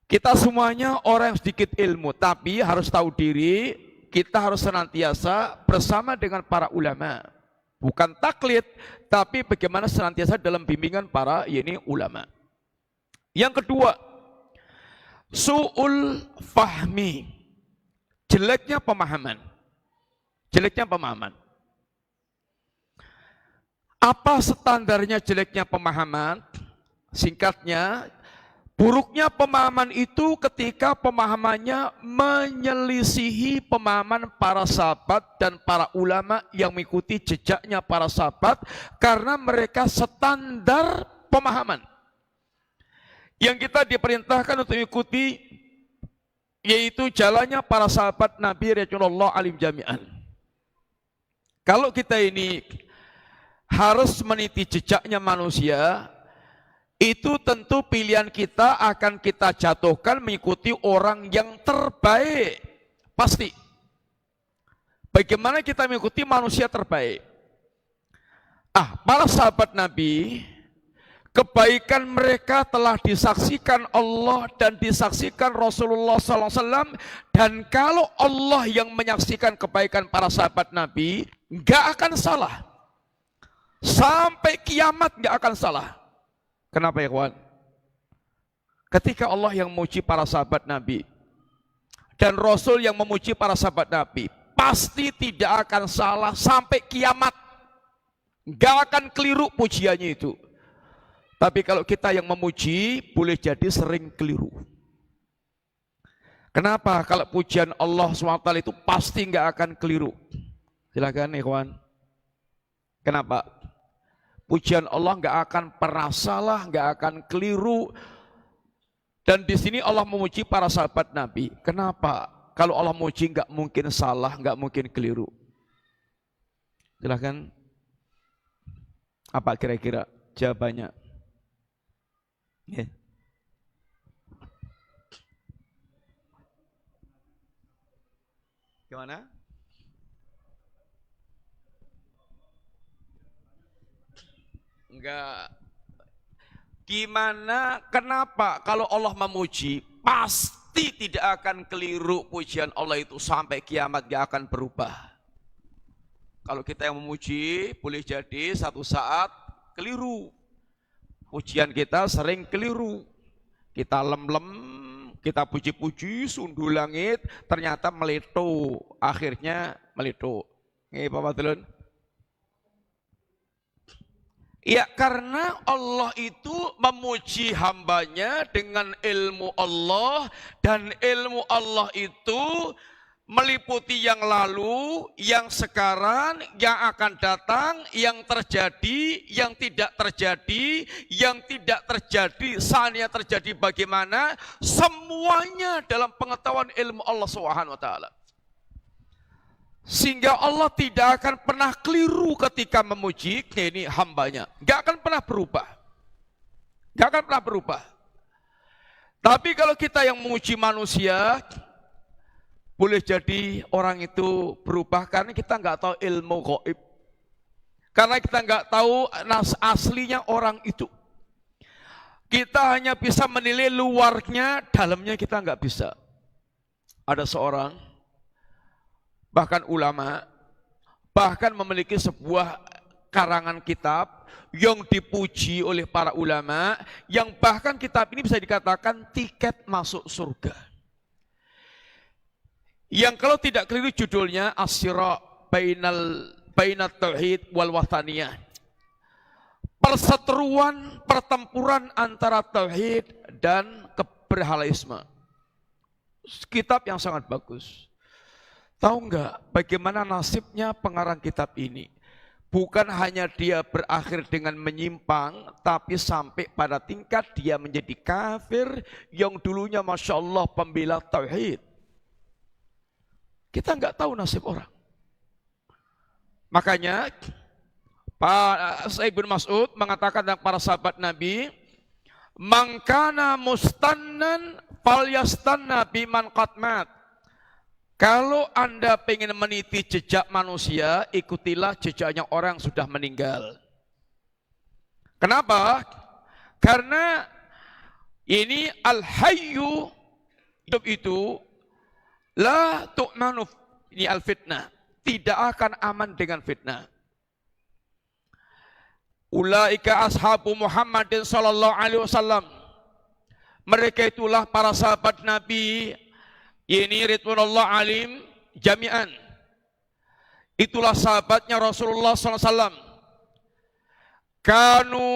[SPEAKER 1] Kita semuanya orang yang sedikit ilmu, tapi harus tahu diri, kita harus senantiasa bersama dengan para ulama. Bukan taklid, tapi bagaimana senantiasa dalam bimbingan para ulama. Yang kedua, su'ul fahmi, jeleknya pemahaman. Jeleknya pemahaman. Apa standarnya jeleknya pemahaman? Singkatnya, buruknya pemahaman itu ketika pemahamannya menyelisihi pemahaman para sahabat dan para ulama yang mengikuti jejaknya para sahabat, karena mereka standar pemahaman yang kita diperintahkan untuk mengikuti, yaitu jalannya para sahabat Nabi Rasulullah alim jami'an. Kalau kita ini harus meniti jejaknya manusia, itu tentu pilihan kita akan kita jatuhkan mengikuti orang yang terbaik. Pasti. Bagaimana kita mengikuti manusia terbaik? Para sahabat Nabi, kebaikan mereka telah disaksikan Allah dan disaksikan Rasulullah SAW. Dan kalau Allah yang menyaksikan kebaikan para sahabat Nabi, nggak akan salah. Sampai kiamat nggak akan salah. Kenapa ya kawan? Ketika Allah yang memuji para sahabat Nabi dan Rasul yang memuji para sahabat Nabi, pasti tidak akan salah sampai kiamat. Nggak akan keliru pujiannya itu. Tapi kalau kita yang memuji, boleh jadi sering keliru. Kenapa? Kalau pujian Allah SWT itu pasti nggak akan keliru. Silakan ya kawan. Kenapa? Pujian Allah nggak akan pernah salah, nggak akan keliru. Dan di sini Allah memuji para sahabat Nabi. Kenapa? Kalau Allah memuji nggak mungkin salah, nggak mungkin keliru. Silakan. Apa kira-kira jawabannya? Gimana? Enggak. Gimana, kenapa kalau Allah memuji, pasti tidak akan keliru pujian Allah itu sampai kiamat, gak akan berubah. Kalau kita yang memuji, boleh jadi satu saat keliru. Pujian kita sering keliru. Kita lem-lem, kita puji-puji, sundul langit, ternyata meleto. Akhirnya meleto. Ini Bapak Tulun. Ya, karena Allah itu memuji hambanya dengan ilmu Allah, dan ilmu Allah itu meliputi yang lalu, yang sekarang, yang akan datang, yang terjadi, yang tidak terjadi, yang tidak terjadi, seandainya terjadi bagaimana, semuanya dalam pengetahuan ilmu Allah SWT. Sehingga Allah tidak akan pernah keliru ketika memuji ini hambanya. Gak akan pernah berubah. Gak akan pernah berubah. Tapi kalau kita yang memuji manusia, boleh jadi orang itu berubah karena kita nggak tahu ilmu gaib. Karena kita nggak tahu aslinya orang itu. Kita hanya bisa menilai luarnya, dalamnya kita nggak bisa. Ada seorang, bahkan ulama, bahkan memiliki sebuah karangan kitab yang dipuji oleh para ulama, yang bahkan kitab ini bisa dikatakan tiket masuk surga. Yang kalau tidak keliru judulnya As-Sira' Bainat Tauhid wal Wathaniyah. Perseteruan, pertempuran antara tauhid dan keberhalaisme. Kitab yang sangat bagus. Tahu enggak bagaimana nasibnya pengarang kitab ini? Bukan hanya dia berakhir dengan menyimpang, tapi sampai pada tingkat dia menjadi kafir yang dulunya Masya Allah pembela tauhid. Kita enggak tahu nasib orang. Makanya Pak Sa'id bin Mas'ud mengatakan tentang para sahabat Nabi, "Man kana mustannan falyastanna biman qad mat." Kalau Anda ingin meniti jejak manusia, ikutilah jejaknya orang yang sudah meninggal. Kenapa? Karena ini al-hayyu, hidup itu la tu'manu, ini al-fitnah, tidak akan aman dengan fitnah. Ulaika ashabu Muhammadin sallallahu alaihi wasallam. Mereka itulah para sahabat Nabi, ini ridwanullah alim jami'an. Itulah sahabatnya Rasulullah sallallahu alaihi wasallam. Kanu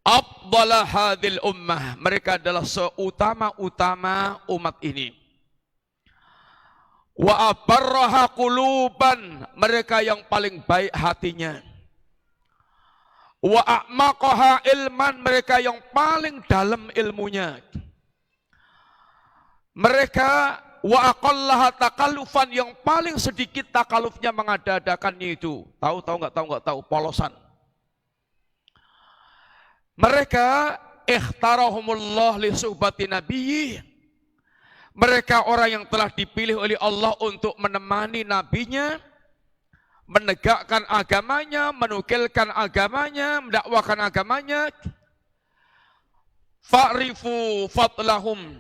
[SPEAKER 1] afdala hadhil ummah. Mereka adalah seutama-utama umat ini. Wa abarraha quluban. Mereka yang paling baik hatinya. Wa a'maqaha ilman, mereka yang paling dalam ilmunya. Mereka wa aqallaha takallufan, yang paling sedikit takalufnya mengada-adakannya itu. Tahu enggak tahu, polosan. Mereka ikhtarahumullah li suhbati nabiyyi. Mereka orang yang telah dipilih oleh Allah untuk menemani nabinya, menegakkan agamanya, menukilkan agamanya, mendakwakan agamanya. Fa'rifu fadlahum,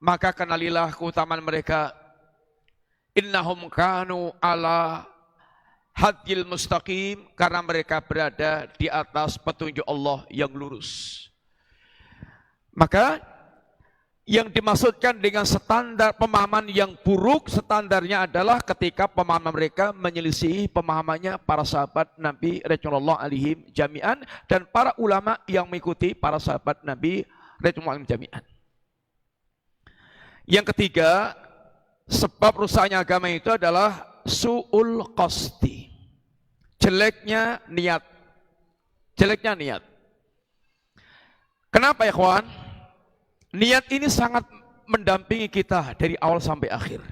[SPEAKER 1] maka kenalilah keutamaan mereka. Innahum kanu ala hadil mustaqim, karena mereka berada di atas petunjuk Allah yang lurus. Maka yang dimaksudkan dengan standar pemahaman yang buruk, standarnya adalah ketika pemahaman mereka menyelisihi pemahamannya para sahabat Nabi radhiyallahu alaihim jami'an dan para ulama yang mengikuti para sahabat Nabi radhiyallahu alaihim jami'an. Yang ketiga, sebab rusaknya agama itu adalah su'ul qasdi. Jeleknya niat. Jeleknya niat. Kenapa ya kawan? Niat ini sangat mendampingi kita dari awal sampai akhir.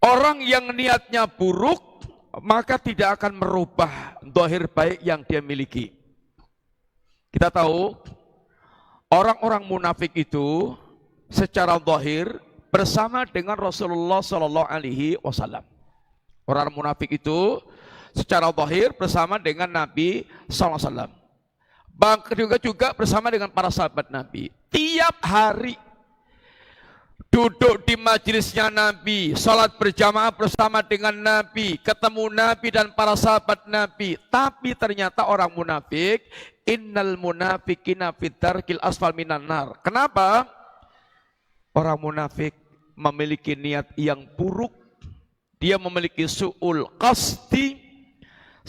[SPEAKER 1] Orang yang niatnya buruk, maka tidak akan merubah zahir baik yang dia miliki. Kita tahu, orang-orang munafik itu secara zahir bersama dengan Rasulullah Sallallahu Alaihi Wasallam. Orang munafik itu secara zahir bersama dengan Nabi Sallallahu Alaihi Wasallam. Juga bersama dengan para sahabat Nabi. Tiap hari duduk di majelisnya Nabi, salat berjamaah bersama dengan Nabi, ketemu Nabi dan para sahabat Nabi. Tapi ternyata orang munafik, innal munafiqina fid darkil asfal minan nar. Kenapa? Orang munafik memiliki niat yang buruk. Dia memiliki su'ul qasdi,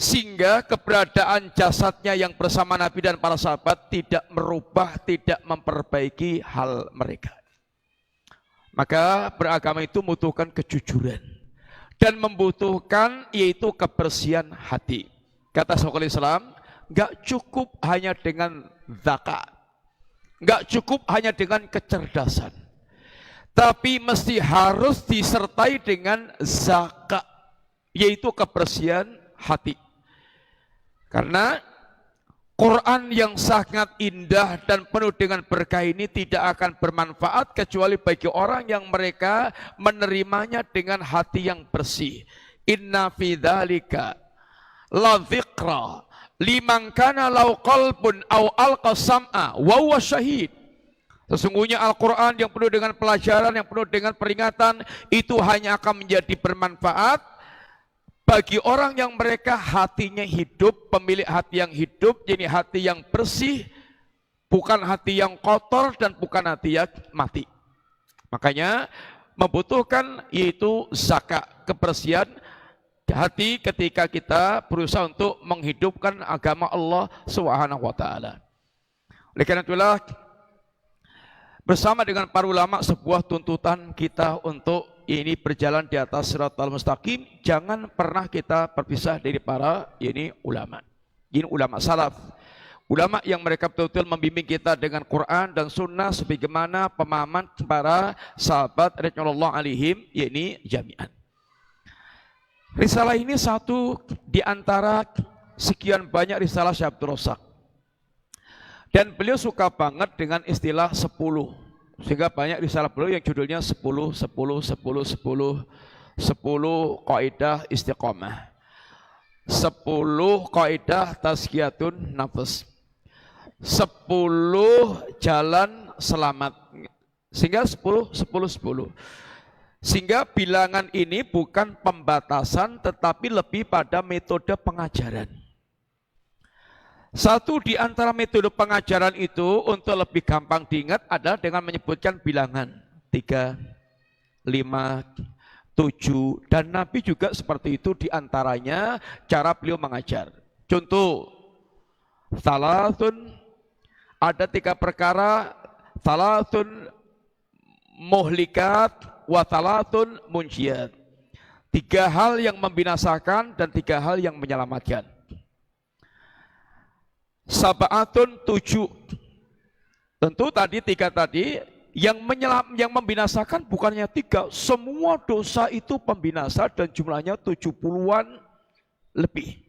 [SPEAKER 1] sehingga keberadaan jasadnya yang bersama Nabi dan para sahabat tidak merubah, tidak memperbaiki hal mereka. Maka beragama itu membutuhkan kejujuran dan membutuhkan yaitu kebersihan hati. Kata Syekhul Islam, enggak cukup hanya dengan zakat, enggak cukup hanya dengan kecerdasan, tapi mesti harus disertai dengan zakat, yaitu kebersihan hati. Karena Quran yang sangat indah dan penuh dengan berkah ini tidak akan bermanfaat kecuali bagi orang yang mereka menerimanya dengan hati yang bersih. Inna fi dzalika la dzikra liman kana lahu qalbun aw alqa sam'a wa huwa syahid. Sesungguhnya Al-Quran yang penuh dengan pelajaran, yang penuh dengan peringatan, itu hanya akan menjadi bermanfaat bagi orang yang mereka hatinya hidup, pemilik hati yang hidup, jadi hati yang bersih, bukan hati yang kotor dan bukan hati yang mati. Makanya membutuhkan yaitu zakat, kebersihan hati ketika kita berusaha untuk menghidupkan agama Allah Subhanahu wa taala. Oleh karena itulah bersama dengan para ulama sebuah tuntutan kita untuk ini berjalan di atas siratal mustaqim, jangan pernah kita berpisah dari para ini ulama. Ini ulama salaf. Ulama yang mereka betul-betul membimbing kita dengan Quran dan Sunnah sebagaimana pemahaman para sahabat radhiyallahu alaihim yakni jami'an. Risalah ini satu di antara sekian banyak risalah Syekh Abdul Razak. Dan beliau suka banget dengan istilah 10. Sehingga banyak risalah beliau yang judulnya 10 kaidah istiqomah. 10 kaidah tazkiyatun nafs. 10 jalan selamat. Sehingga 10. Sehingga bilangan ini bukan pembatasan tetapi lebih pada metode pengajaran. Satu di antara metode pengajaran itu untuk lebih gampang diingat adalah dengan menyebutkan bilangan 3, 5, 7 dan Nabi juga seperti itu di antaranya cara beliau mengajar. Contoh, salatun ada 3 perkara, salatun muhlikat wa salatun munjiyat. 3 hal yang membinasakan dan 3 hal yang menyelamatkan. Sab'atun 7. Tentu tadi 3 tadi yang membinasakan bukannya 3, semua dosa itu pembinasa dan jumlahnya 70-an lebih.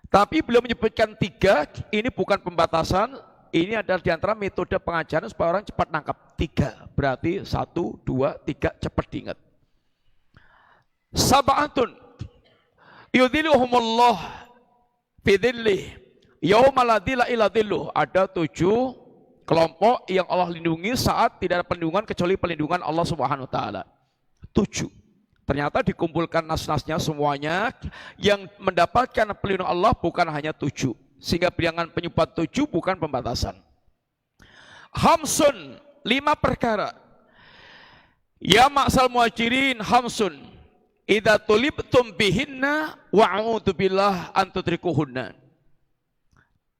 [SPEAKER 1] Tapi beliau menyebutkan 3, ini bukan pembatasan, ini adalah di antara metode pengajaran supaya orang cepat nangkap. 3 berarti 1, 2, 3 cepat diingat. Sab'atun yudhilluhumullah fi dhillih yauma la dhilla illa dhilluh. Ada 7 kelompok yang Allah lindungi saat tidak ada perlindungan kecuali perlindungan Allah Subhanahu wa taala. 7. Ternyata dikumpulkan nas-nasnya semuanya yang mendapatkan perlindungan Allah bukan hanya 7. Sehingga bilangan penyebab 7 bukan pembatasan. Hamsun 5 perkara. Ya ma'sal muhajirin hamsun idza tulibtum bihinna wa a'udzu billah an tudrikuhunna.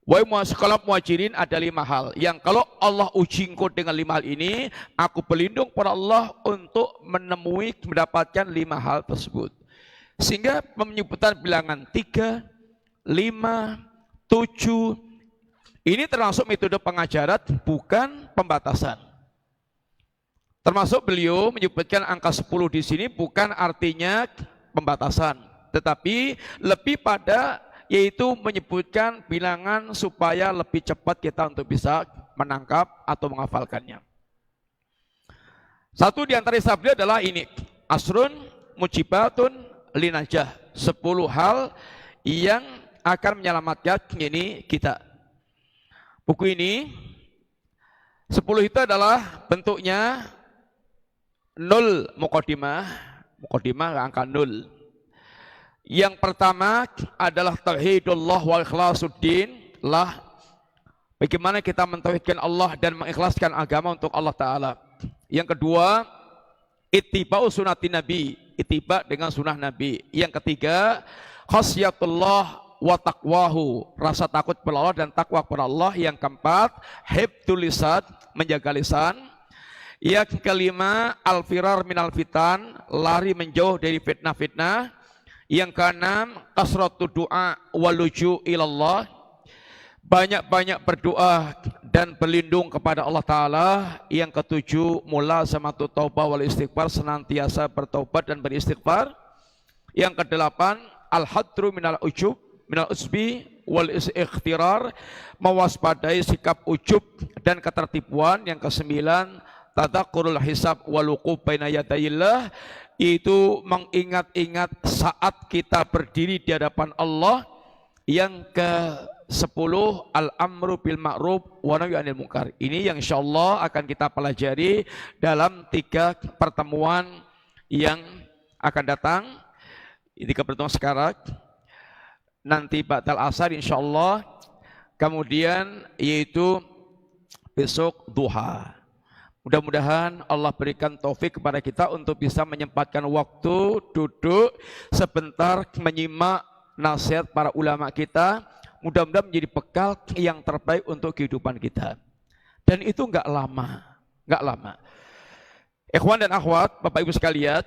[SPEAKER 1] Wahai sekelompok muhajirin ada 5 hal yang kalau Allah uji engkau dengan 5 hal ini, aku berlindung pada Allah untuk mendapatkan 5 hal tersebut. Sehingga menyebutkan bilangan 3, 5, 7 ini termasuk metode pengajaran bukan pembatasan. Termasuk beliau menyebutkan angka 10 di sini bukan artinya pembatasan, tetapi lebih pada yaitu menyebutkan bilangan supaya lebih cepat kita untuk bisa menangkap atau menghafalkannya. Satu di antara istilah beliau adalah ini, asrun mujibatun linajah, 10 hal yang akan menyelamatkan ini kita. Buku ini 10 itu adalah bentuknya 0 muqaddimah angka 0. Yang pertama adalah tauhidullah wa ikhlasuddin lah, bagaimana kita mentauhidkan Allah dan mengikhlaskan agama untuk Allah Ta'ala. Yang kedua, ittiba'u sunnati Nabi, ittiba dengan sunnah Nabi. Yang ketiga, khasyatullah wa taqwahu, rasa takut kepada Allah dan takwa kepada Allah. Yang keempat, hifdzul lisan, menjaga lisan. Yang kelima, al-firar minal fitan, lari menjauh dari fitnah-fitnah. Yang keenam, kasratu du'a waluju ilallah, banyak-banyak berdoa dan berlindung kepada Allah Ta'ala. Yang ketujuh, mulazamatu taubah wal istighfar, senantiasa bertaubat dan beristighfar. Yang kedelapan, al-hadru minal ujub minal usbi wal ikhtirar, mewaspadai sikap ujub dan ketertipuan. Yang kesembilan, tadzakurul hisab wal wuquf baina yadayillah, itu mengingat-ingat saat kita berdiri di hadapan Allah. Yang ke-10, al-amru bil ma'ruf wa nahyu 'anil munkar. Ini yang insyaallah akan kita pelajari dalam 3 pertemuan yang akan datang. Ini pertemuan sekarang, nanti ba'dal asar insyaallah, kemudian yaitu besok duha. Mudah-mudahan Allah berikan taufik kepada kita untuk bisa menyempatkan waktu duduk sebentar menyimak nasihat para ulama kita. Mudah-mudahan menjadi bekal yang terbaik untuk kehidupan kita. Dan itu enggak lama, enggak lama. Ikhwan dan akhwat, Bapak Ibu sekalian,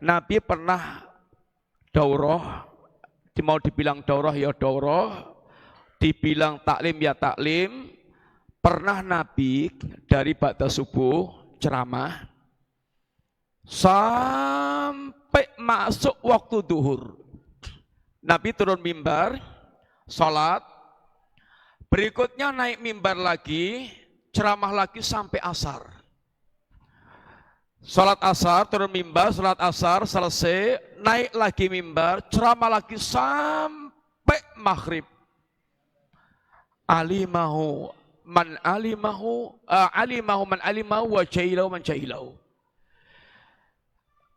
[SPEAKER 1] Nabi pernah daurah, mau dibilang daurah ya daurah, dibilang taklim ya taklim. Pernah Nabi dari ba'da subuh ceramah sampai masuk waktu duhur. Nabi turun mimbar, sholat, berikutnya naik mimbar lagi, ceramah lagi sampai asar. Sholat asar, turun mimbar, sholat asar, selesai, naik lagi mimbar, ceramah lagi sampai maghrib. Alimahu man alimahu, alimahu man alimahu, wa jahilahu man jahilahu.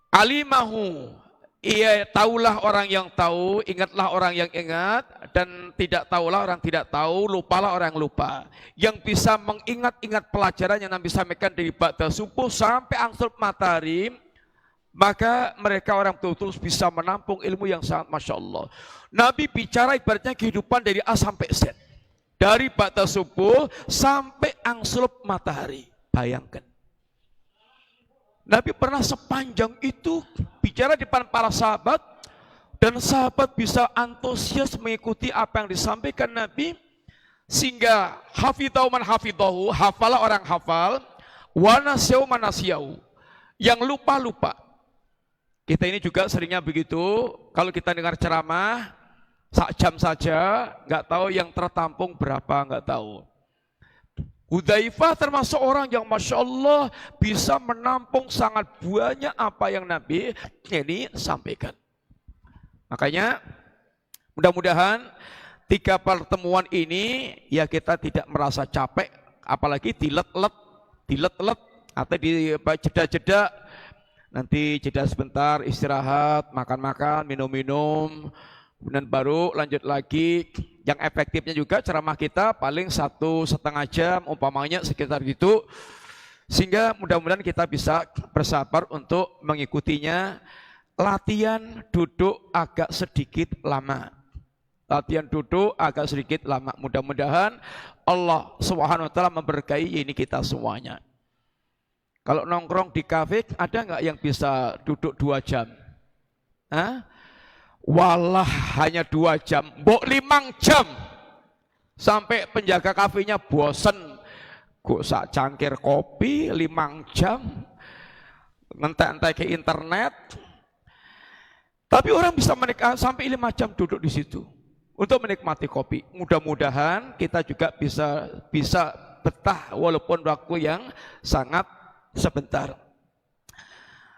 [SPEAKER 1] Alimahu, ia taulah orang yang tahu, ingatlah orang yang ingat, dan tidak tahulah orang tidak tahu, lupalah orang yang lupa. Yang bisa mengingat-ingat pelajaran yang Nabi sampaikan dari ba'da subuh sampai angsup matahari, maka mereka orang betul-betul bisa menampung ilmu yang sangat Masya Allah. Nabi bicara ibaratnya kehidupan dari A sampai Z, dari ba'da subuh sampai angsup matahari. Bayangkan, Nabi pernah sepanjang itu bicara di depan para sahabat, dan sahabat bisa antusias mengikuti apa yang disampaikan Nabi, sehingga hafidhahu man hafidhahu, hafalah orang hafal, wa nasyahu man nasyahu, yang lupa-lupa. Kita ini juga seringnya begitu, kalau kita dengar ceramah, sak jam saja, nggak tahu yang tertampung berapa, nggak tahu. Hudzaifah termasuk orang yang Masya Allah bisa menampung sangat banyak apa yang Nabi ini sampaikan. Makanya mudah-mudahan 3 pertemuan ini ya kita tidak merasa capek, apalagi dilet-let atau di jeda-jeda, nanti jeda sebentar istirahat, makan-makan, minum-minum, kemudian baru lanjut lagi. Yang efektifnya juga ceramah kita paling 1,5 jam umpamanya sekitar gitu, sehingga mudah-mudahan kita bisa bersabar untuk mengikutinya. Latihan duduk agak sedikit lama, latihan duduk agak sedikit lama. Mudah-mudahan Allah Subhanahu wa taala memberkahi ini kita semuanya. Kalau nongkrong di kafe, ada nggak yang bisa duduk 2 jam? Hah? Walah hanya 2 jam, mbok 5 jam, sampai penjaga kafenya bosen. Kok sak cangkir kopi 5 jam, ngentek-ngentek ke internet. Tapi orang bisa menikmati sampai 5 jam duduk di situ untuk menikmati kopi. Mudah-mudahan kita juga bisa betah walaupun waktu yang sangat sebentar.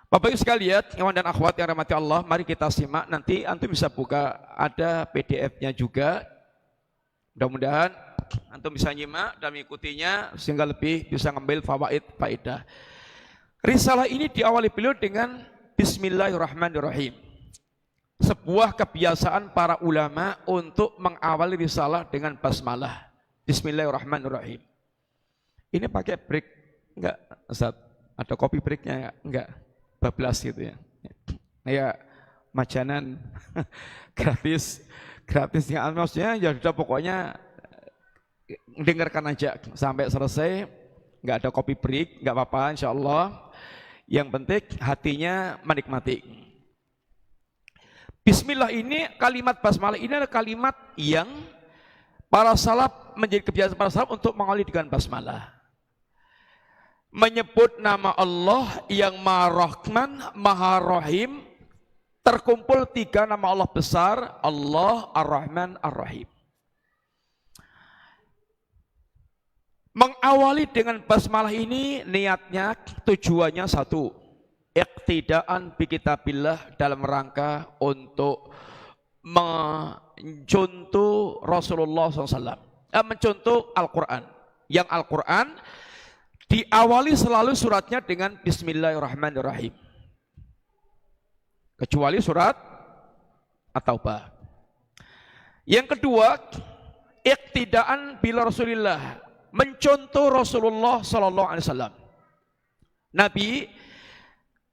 [SPEAKER 1] Bapak Ibu sekalian, ikhwan dan akhwat yang rahmati Allah, mari kita simak. Nanti antum bisa buka, ada PDF-nya juga. Mudah-mudahan antum bisa nyimak dan mengikutinya sehingga lebih bisa ngambil faedah. Risalah ini diawali beliau dengan Bismillahirrahmanirrahim. Sebuah kebiasaan para ulama untuk mengawali risalah dengan basmalah. Bismillahirrahmanirrahim. Ini pakai break enggak, Ustaz? Ada kopi breaknya enggak? Bablas gitu ya. Ya majanan gratis ya, maksudnya ya sudah pokoknya dengarkan aja sampai selesai, nggak ada kopi break, nggak apa-apa insyaallah. Yang penting hatinya menikmati. Bismillah ini, kalimat basmalah ini adalah kalimat yang para salaf menjadi kebiasaan para salaf untuk mengawali dengan basmalah. Menyebut nama Allah yang Maha Rahman, Maha Rahim, terkumpul 3 nama Allah besar, Allah Ar-Rahman Ar-Rahim. Mengawali dengan basmalah ini niatnya, tujuannya satu, iqtidaan bi kitabillah, dalam rangka untuk mencontoh Rasulullah SAW, mencontoh Al-Quran. Yang Al-Quran diawali selalu suratnya dengan Bismillahirrahmanirrahim, kecuali surat At-Taubah. Yang kedua, iqtidaan bila Rasulillah, mencontoh Rasulullah Sallallahu Alaihi Wasallam. Nabi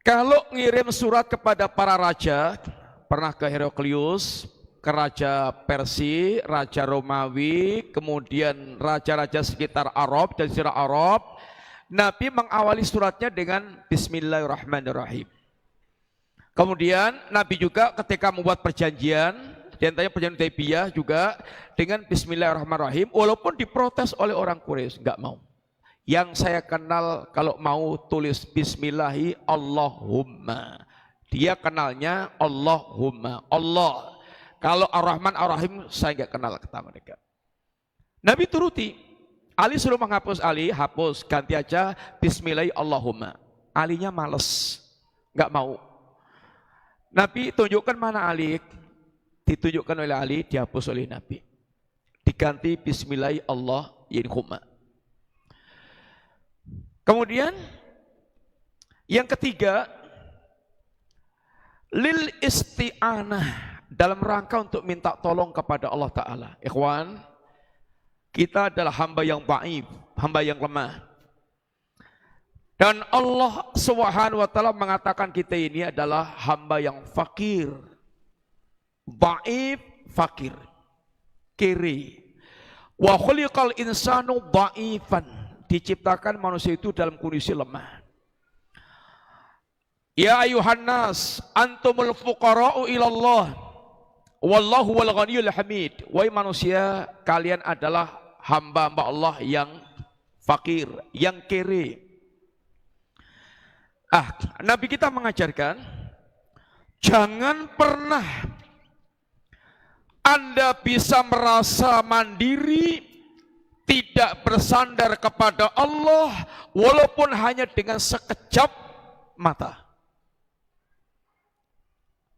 [SPEAKER 1] kalau ngirim surat kepada para raja, pernah ke Heraklius, ke Raja Persia, Raja Romawi, kemudian raja-raja sekitar Arab dan Jazirah Arab, Nabi mengawali suratnya dengan Bismillahirrahmanirrahim. Kemudian Nabi juga ketika membuat perjanjian, di antaranya perjanjian Hudaybiyah juga dengan Bismillahirrahmanirrahim, walaupun diprotes oleh orang Quraisy, enggak mau. Yang saya kenal kalau mau tulis Bismillahi Allahumma, dia kenalnya Allahumma, Allah. Kalau Ar-Rahman Ar-Rahim saya enggak kenal kata mereka. Nabi turuti. Ali suruh menghapus, Ali hapus, ganti aja Bismillahi Allahumma. Alinya males, enggak mau. Nabi tunjukkan mana Ali, ditunjukkan oleh Ali, dihapus oleh Nabi, diganti Bismillahi Allahumma. Kemudian yang ketiga, lil isti'anah, dalam rangka untuk minta tolong kepada Allah Ta'ala. Ikhwan, kita adalah hamba yang dhaif, hamba yang lemah, dan Allah Subhanahu wa Ta'ala mengatakan kita ini adalah hamba yang fakir, dhaif, fakir, kiri. Wa khuliqal insanu dhaifan, diciptakan manusia itu dalam kondisi lemah. Ya ayuhan nas, antumul fuqara'u ilallah, wallahu wal ghaniyul hamid. Wahai manusia, kalian adalah hamba-hamba Allah yang fakir, yang kere. Nabi kita mengajarkan, jangan pernah Anda bisa merasa mandiri, tidak bersandar kepada Allah, walaupun hanya dengan sekejap mata.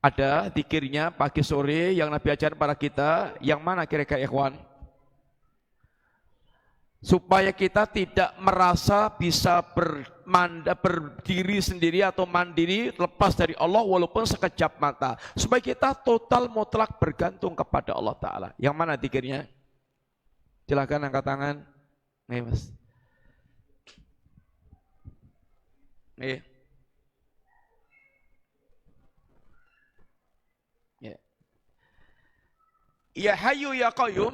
[SPEAKER 1] Ada zikirnya pagi sore yang Nabi ajarkan pada kita, yang mana kira-kira ikhwan? Supaya kita tidak merasa bisa berdiri sendiri atau mandiri lepas dari Allah walaupun sekejap mata. Supaya kita total mutlak bergantung kepada Allah Ta'ala. Yang mana zikirnya? Silakan angkat tangan. Nih mas. Nih. Ya Hayyu ya Qayyum,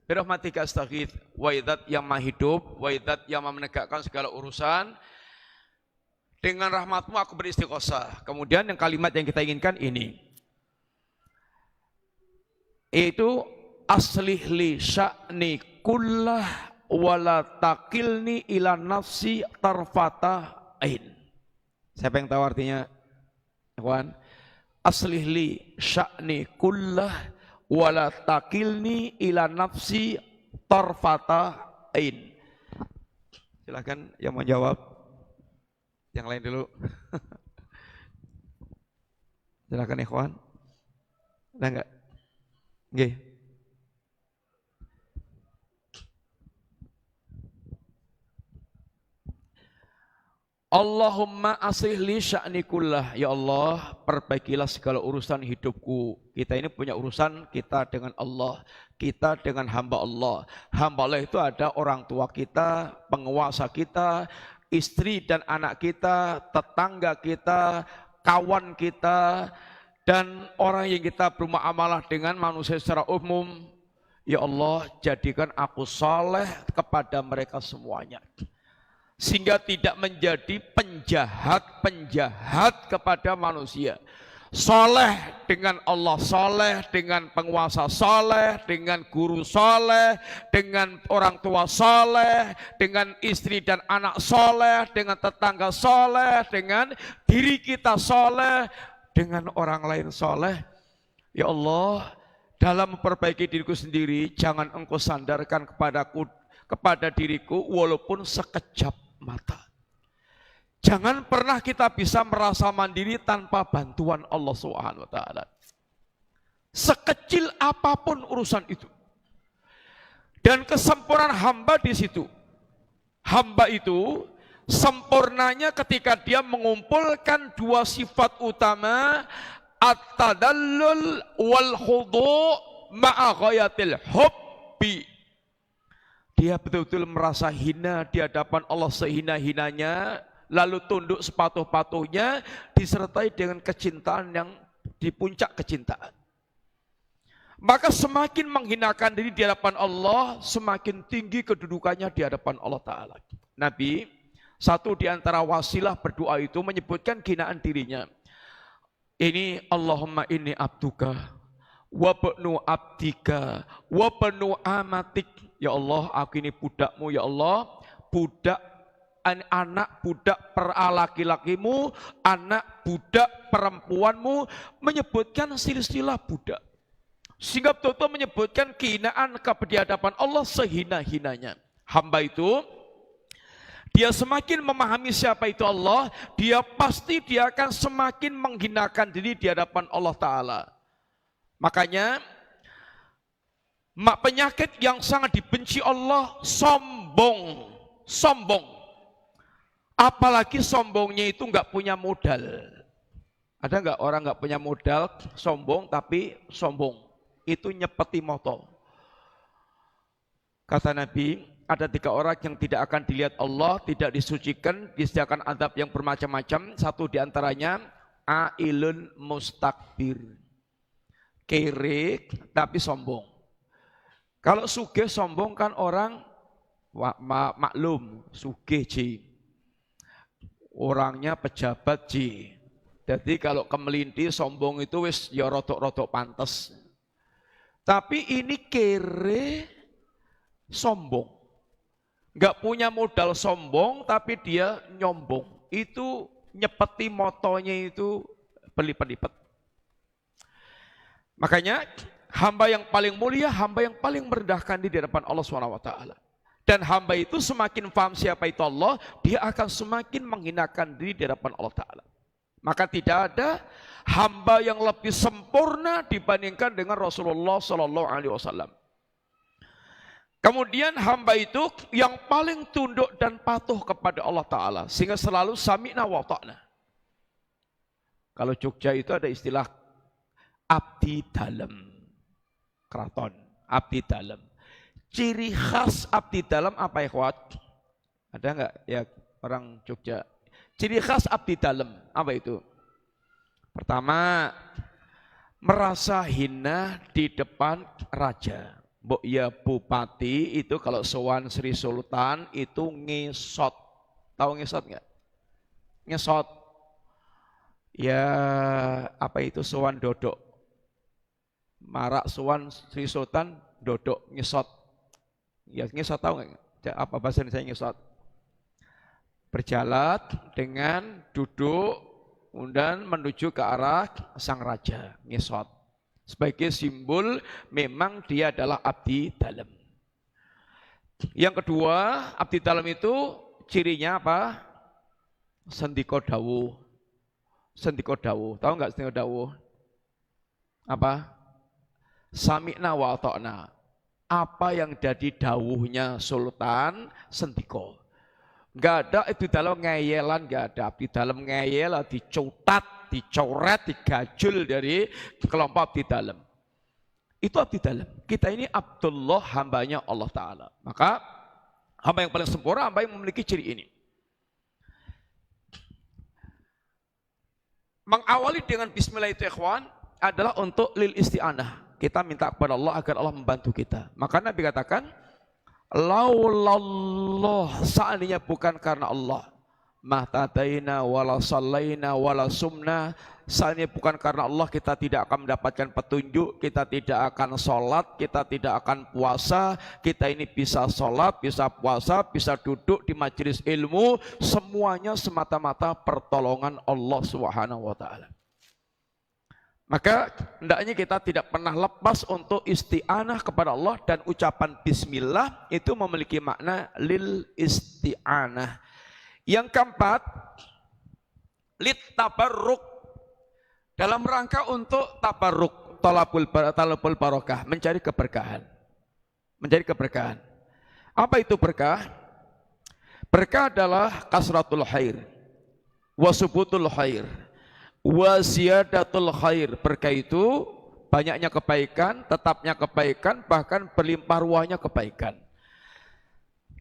[SPEAKER 1] birahmatika astaghits, wa idzat yang maha hidup, wa idzat yang maha menegakkan segala urusan, dengan rahmatmu aku beristighosah. Kemudian yang kalimat yang kita inginkan ini, itu aslih li sya'ni kullah wala takilni ila nafsi tarfata ain. Siapa yang tahu artinya? Ikhwan, aslih li sya'ni kullah wala takilni ila nafsi tarfata ain. Silakan yang menjawab. Yang lain dulu. Silakan ikhwan. Ada enggak? Nggih. Allahumma aslih li sya'ni kullah. Ya Allah, perbaikilah segala urusan hidupku. Kita ini punya urusan kita dengan Allah, kita dengan hamba Allah. Hamba Allah itu ada orang tua kita, penguasa kita, istri dan anak kita, tetangga kita, kawan kita, dan orang yang kita bermuamalah dengan manusia secara umum. Ya Allah, jadikan aku saleh kepada mereka semuanya, sehingga tidak menjadi penjahat-penjahat kepada manusia. Soleh dengan Allah, soleh dengan penguasa, soleh dengan guru, soleh dengan orang tua, soleh dengan istri dan anak, soleh dengan tetangga, soleh dengan diri kita, soleh dengan orang lain, soleh. Ya Allah, dalam memperbaiki diriku sendiri, jangan engkau sandarkan kepadaku kepada diriku walaupun sekejap mata. Jangan pernah kita bisa merasa mandiri tanpa bantuan Allah Subhanahu wa taala. Sekecil apapun urusan itu. Dan kesempurnaan hamba di situ. Hamba itu sempurnanya ketika dia mengumpulkan dua sifat utama, at-tadallul wal khudu' ma'a ghayatil hubbi. Dia betul-betul merasa hina di hadapan Allah sehina-hinanya, lalu tunduk sepatuh-patuhnya disertai dengan kecintaan yang di puncak kecintaan. Maka semakin menghinakan diri di hadapan Allah, semakin tinggi kedudukannya di hadapan Allah Ta'ala. Nabi, satu di antara wasilah berdoa itu menyebutkan hinaan dirinya. Ini Allahumma inni abduka, wa bnu abdika, wa bnu amatik. Ya Allah, aku ini budakmu, ya Allah, budak anak budak laki-lakimu, anak budak perempuanmu, menyebutkan silsilah budak. Sehingga betul-betul menyebutkan kehinaan di hadapan Allah sehina-hinanya. Hamba itu, dia semakin memahami siapa itu Allah, dia akan semakin menghinakan diri di hadapan Allah Ta'ala. Makanya, penyakit yang sangat dibenci Allah, sombong. Sombong. Apalagi sombongnya itu enggak punya modal. Ada enggak orang enggak punya modal, sombong tapi sombong? Itu nyepeti moto. Kata Nabi, ada 3 orang yang tidak akan dilihat Allah, tidak disucikan, disediakan azab yang bermacam-macam. Satu diantaranya, ailun mustakbir. Kere tapi sombong. Kalau sugih sombong kan orang maklum, sugih ji. Orangnya pejabat ji. Jadi kalau kemelinti sombong itu wis ya rodok-rodok pantes. Tapi ini kere sombong. Enggak punya modal sombong tapi dia nyombong. Itu nyepeti motonya itu berlipat-lipat. Makanya hamba yang paling mulia, hamba yang paling merendahkan di hadapan Allah SWT. Dan hamba itu semakin paham siapa itu Allah, dia akan semakin menghinakan diri di hadapan Allah Ta'ala. Maka tidak ada hamba yang lebih sempurna dibandingkan dengan Rasulullah SAW. Kemudian hamba itu yang paling tunduk dan patuh kepada Allah Ta'ala. Sehingga selalu sami'na wa ta'na. Kalau Jogja itu ada istilah abdi dalam. Keraton, abdi dalam. Ciri khas abdi dalam apa ya kuat? Ada enggak ya orang Jogja? Ciri khas abdi dalam apa itu? Pertama, merasa hina di depan raja. Mbok ya bupati itu kalau sowan Sri Sultan itu ngesot. Tahu ngesot enggak? Ngesot. Ya apa itu sowan dodok. Marak sowan Sri Sultan dodok ngesot. Ya ngesot tahu enggak? Apa bahasa Indonesia ngesot? Berjalan dengan duduk dan menuju ke arah sang raja, ngesot. Sebagai simbol memang dia adalah abdi dalam. Yang kedua, abdi dalam itu cirinya apa? Sendiko dawuh. Sendiko dawuh. Tahu enggak sendiko dawuh? Apa? Sami'na wa ta'na. Apa yang jadi dawuhnya Sultan, sendiko. Enggak ada abdi dalam ngeyelan, enggak ada abdi dalam ngeyel, dicutat, dicoret, digajul dari kelompok abdi dalam. Itu abdi dalam. Kita ini Abdullah, hambanya Allah Ta'ala. Maka hamba yang paling sempurna, hamba yang memiliki ciri ini. Mengawali dengan bismillah itu ikhwan adalah untuk lil isti'anah. Kita minta kepada Allah agar Allah membantu kita. Maka Nabi katakan, laulallah, seandainya bukan karena Allah, mahtadaina wala sallaina wala sumna, seandainya bukan karena Allah kita tidak akan mendapatkan petunjuk, kita tidak akan sholat, kita tidak akan puasa. Kita ini bisa sholat, bisa puasa, bisa duduk di majelis ilmu, semuanya semata-mata pertolongan Allah Subhanahu wa ta'ala. Maka hendaknya kita tidak pernah lepas untuk isti'anah kepada Allah, dan ucapan bismillah itu memiliki makna lil isti'anah. Yang keempat, lit tabarruk, dalam rangka untuk tabarruk, talabul barokah, mencari keberkahan. Mencari keberkahan. Apa itu berkah? Berkah adalah kasratul khair, wasubutul khair, waziyadatul khair. Berkah itu banyaknya kebaikan, tetapnya kebaikan, bahkan berlimpah ruahnya kebaikan.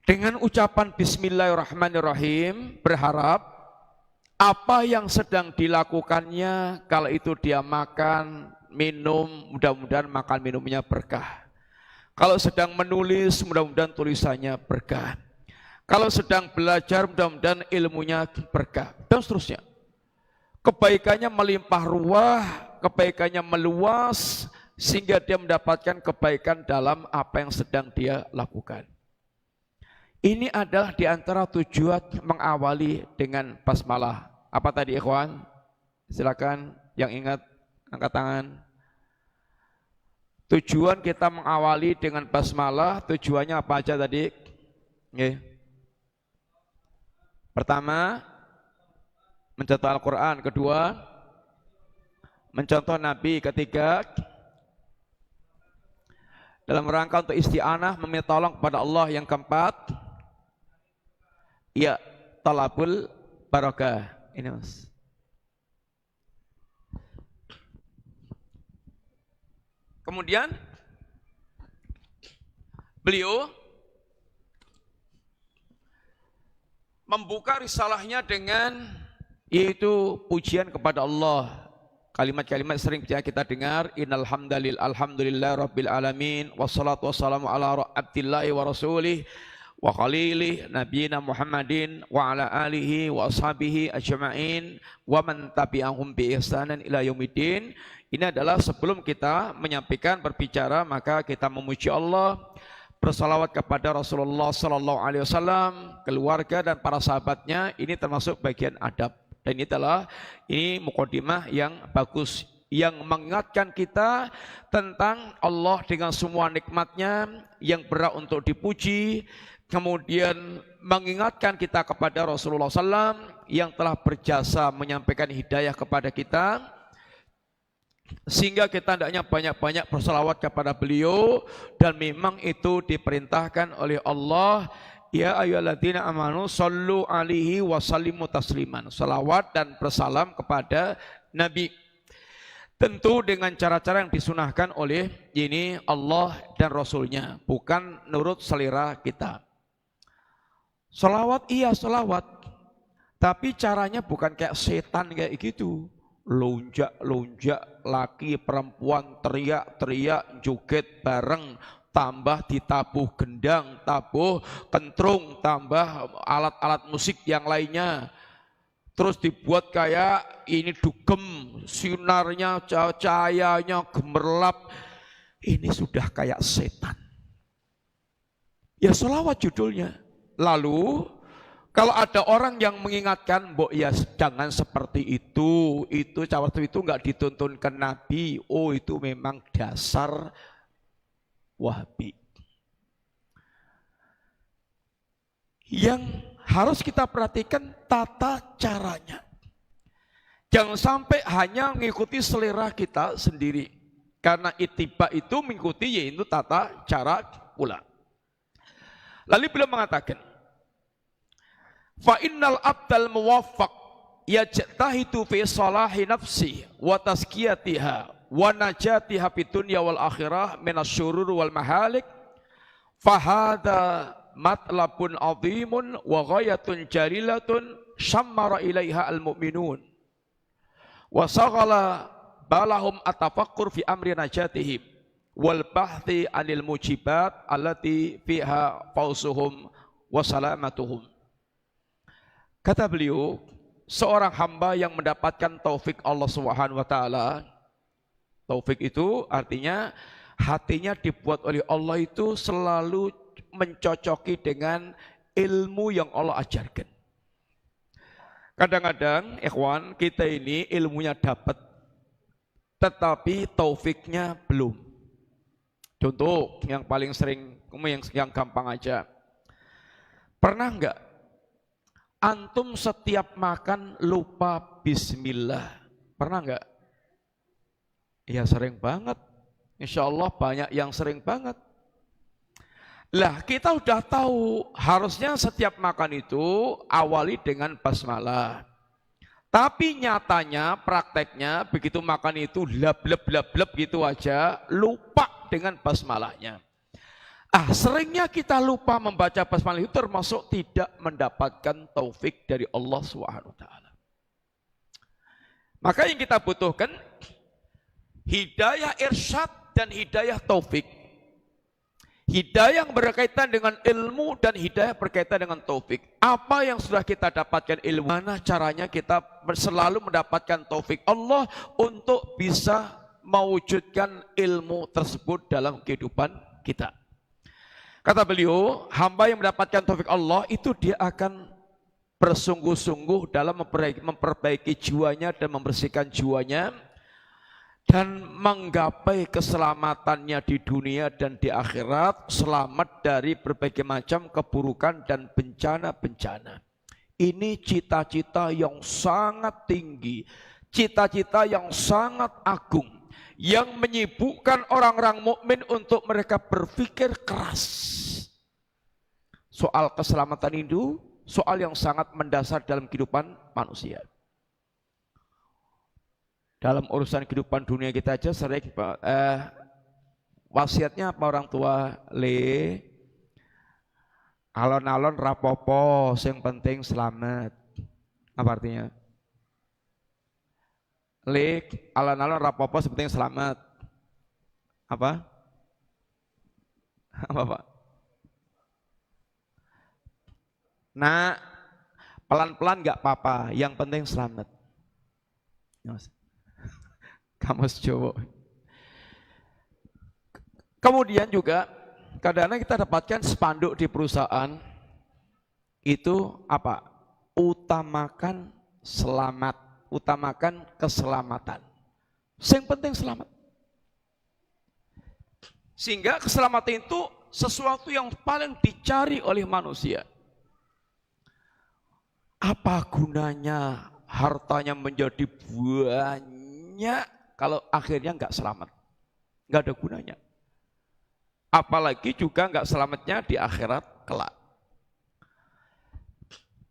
[SPEAKER 1] Dengan ucapan bismillahirrahmanirrahim, berharap apa yang sedang dilakukannya, kalau itu dia makan, minum, mudah-mudahan makan minumnya berkah. Kalau sedang menulis, mudah-mudahan tulisannya berkah. Kalau sedang belajar, mudah-mudahan ilmunya berkah, dan seterusnya. Kebaikannya melimpah ruah, kebaikannya meluas, sehingga dia mendapatkan kebaikan dalam apa yang sedang dia lakukan. Ini adalah diantara tujuan mengawali dengan basmalah. Apa tadi ikhwan? Silakan yang ingat angkat tangan. Tujuan kita mengawali dengan basmalah, tujuannya apa aja tadi? Nggih. Pertama, mencontoh Al-Quran. Kedua, mencontoh Nabi. Ketiga, dalam rangka untuk isti'anah, meminta tolong kepada Allah. Yang keempat, ya, talabul barokah. Ini mas. Kemudian beliau membuka risalahnya dengan yaitu pujian kepada Allah. Kalimat-kalimat sering kita dengar, innal hamdalillah alhamdulillah rabbil alamin wassalatu wassalamu ala abdillahi wa rasulih wa khalilih nabiyina Muhammadin wa ala alihi wa ashabihi ajma'in wa man tabi'ahum bi ihsanan ila yaumiddin. Ini adalah sebelum kita menyampaikan berbicara, maka kita memuji Allah, bersalawat kepada Rasulullah sallallahu alaihi wasallam, keluarga dan para sahabatnya. Ini termasuk bagian adab. Dan ini mukadimah yang bagus, yang mengingatkan kita tentang Allah dengan semua nikmatnya yang berhak untuk dipuji. Kemudian mengingatkan kita kepada Rasulullah SAW yang telah berjasa menyampaikan hidayah kepada kita, sehingga kita hendaknya banyak-banyak bersalawat kepada beliau. Dan memang itu diperintahkan oleh Allah, ya ayyuhalladzina amanu sallu alaihi wa sallimu tasliman. Salawat dan bersalam kepada Nabi, tentu dengan cara-cara yang disunahkan oleh ini Allah dan Rasulnya, bukan menurut selera kita. Salawat iya salawat, tapi caranya bukan kayak setan kayak gitu. Lonjak-lonjak, laki perempuan teriak-teriak, joget bareng, tambah ditabuh gendang, tabuh kentrung, tambah alat-alat musik yang lainnya. Terus dibuat kayak ini dugem, sinarnya, cahayanya gemerlap. Ini sudah kayak setan. Ya salawat judulnya. Lalu kalau ada orang yang mengingatkan, mbok ya jangan seperti itu cawapres itu enggak dituntunkan Nabi. Oh itu memang dasar Wahabi. Yang harus kita perhatikan tata caranya. Jangan sampai hanya mengikuti selera kita sendiri. Karena ittiba itu mengikuti yaitu tata cara pula. Lalu beliau mengatakan, fa innal abdal muwaffaq yajtahidu fi salahi nafsi wa tazkiyatiha wa najatiha fid dunya wal akhirah minasyurur wal mahalik, fa hadza matlabun azimun wa ghayatun jalilatun syammara ilaiha al mu'minun wa saghala balahum atafakkur fi amri najatihim wal bahthi anil mujibat allati fiha fausuhum wa salamatuhum. Kata beliau, seorang hamba yang mendapatkan taufik Allah Subhanahu wa taala, taufik itu artinya hatinya dibuat oleh Allah itu selalu mencocoki dengan ilmu yang Allah ajarkan. Kadang-kadang ikhwan kita ini ilmunya dapat, tetapi taufiknya belum. Contoh yang paling sering, yang gampang aja. Pernah enggak antum setiap makan lupa bismillah? Pernah enggak? Ya sering banget. Insya Allah banyak yang sering banget. Lah kita udah tahu harusnya setiap makan itu awali dengan basmalah. Tapi nyatanya, prakteknya begitu makan itu lab gitu aja, lupa dengan basmalahnya. Seringnya kita lupa membaca basmalah itu termasuk tidak mendapatkan taufik dari Allah SWT. Maka yang kita butuhkan hidayah irsyad dan hidayah taufik. Hidayah yang berkaitan dengan ilmu dan hidayah berkaitan dengan taufik. Apa yang sudah kita dapatkan ilmu, mana caranya kita selalu mendapatkan taufik Allah untuk bisa mewujudkan ilmu tersebut dalam kehidupan kita. Kata beliau, hamba yang mendapatkan taufik Allah itu dia akan bersungguh-sungguh dalam memperbaiki jiwanya dan membersihkan jiwanya dan menggapai keselamatannya di dunia dan di akhirat, selamat dari berbagai macam keburukan dan bencana-bencana. Ini cita-cita yang sangat tinggi, cita-cita yang sangat agung, yang menyibukkan orang-orang mukmin untuk mereka berpikir keras. Soal keselamatan itu, soal yang sangat mendasar dalam kehidupan manusia. Dalam urusan kehidupan dunia kita aja sering wasiatnya apa orang tua? Alon-alon rapopo, yang penting selamat. Apa artinya? Alon-alon rapopo, yang penting selamat. Apa? Apa Pak? Nah, pelan-pelan gak apa-apa, yang penting selamat. Kamus Jawa. Kemudian juga kadang-kadang kita dapatkan spanduk di perusahaan itu apa? Utamakan selamat, utamakan keselamatan. Yang penting selamat. Sehingga keselamatan itu sesuatu yang paling dicari oleh manusia. Apa gunanya hartanya menjadi banyak kalau akhirnya nggak selamat, nggak ada gunanya. Apalagi juga nggak selamatnya di akhirat kelak.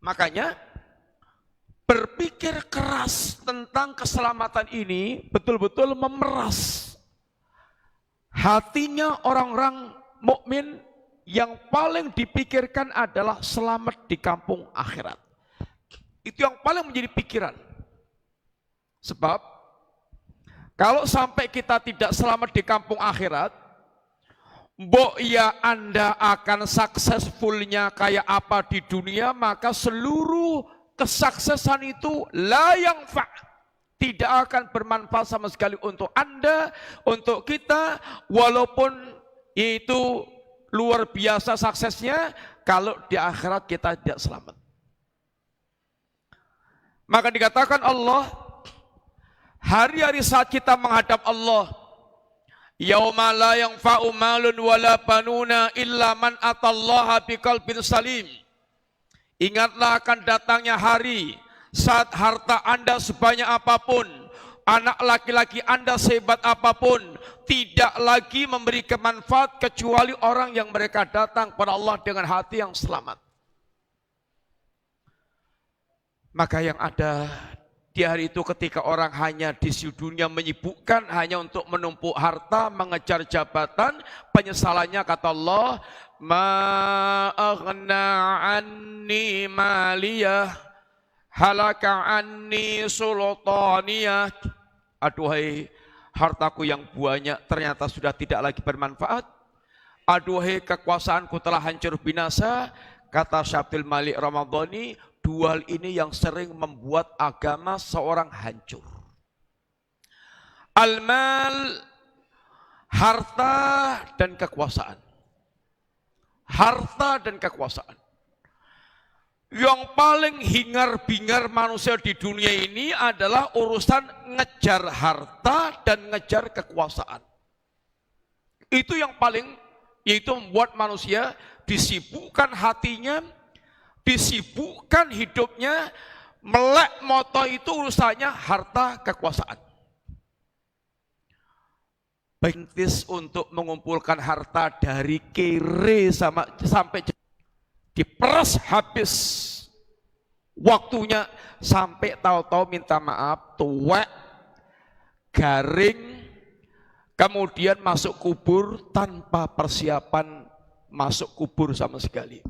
[SPEAKER 1] Makanya berpikir keras tentang keselamatan ini betul-betul memeras hatinya orang-orang mukmin yang paling dipikirkan adalah selamat di kampung akhirat. Itu yang paling menjadi pikiran. Sebab kalau sampai kita tidak selamat di kampung akhirat, mbok ya Anda akan successfulnya kayak apa di dunia, maka seluruh kesuksesan itu la yanfa', tidak akan bermanfaat sama sekali untuk Anda, untuk kita, walaupun itu luar biasa suksesnya, kalau di akhirat kita tidak selamat. Maka dikatakan Allah, hari-hari saat kita menghadap Allah, yauma la yanfa'u malun wala banuna illa man atallaha biqalbin salim. Ingatlah akan datangnya hari saat harta Anda sebanyak apapun, anak laki-laki Anda sehebat apapun, tidak lagi memberi manfaat kecuali orang yang mereka datang kepada Allah dengan hati yang selamat. Maka yang ada di hari itu ketika orang hanya di dunia menyibukkan hanya untuk menumpuk harta, mengejar jabatan, penyesalannya kata Allah, ma aghna anni maliyah halaka anni sultaniyah. Aduhai hartaku yang banyak ternyata sudah tidak lagi bermanfaat. Aduhai kekuasaanku telah hancur binasa. Kata Syabdul Malik Ramadhani, dua hal ini yang sering membuat agama seorang hancur. Al-mal, harta dan kekuasaan. Harta dan kekuasaan. Yang paling hingar-bingar manusia di dunia ini adalah urusan ngejar harta dan ngejar kekuasaan. Itu yang paling, yaitu membuat manusia disibukkan hatinya, disibukkan hidupnya, melek moto itu urusannya harta kekuasaan. Bentis untuk mengumpulkan harta dari kere sampai diperas habis waktunya, sampai tahu-tahu minta maaf, tuwek, garing, kemudian masuk kubur tanpa persiapan masuk kubur sama sekali.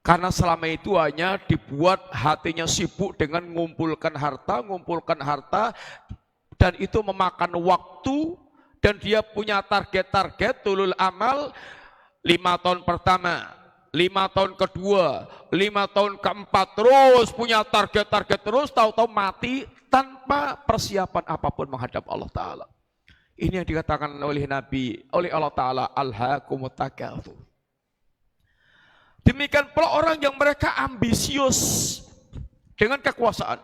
[SPEAKER 1] Karena selama itu hanya dibuat hatinya sibuk dengan mengumpulkan harta, dan itu memakan waktu, dan dia punya target-target tulul amal 5 tahun pertama, 5 tahun kedua, 5 tahun keempat, terus punya target-target terus, tahu-tahu mati tanpa persiapan apapun menghadap Allah Ta'ala. Ini yang dikatakan oleh Nabi, oleh Allah Ta'ala, alhaakumut takatsur. Demikian pula orang yang mereka ambisius dengan kekuasaan.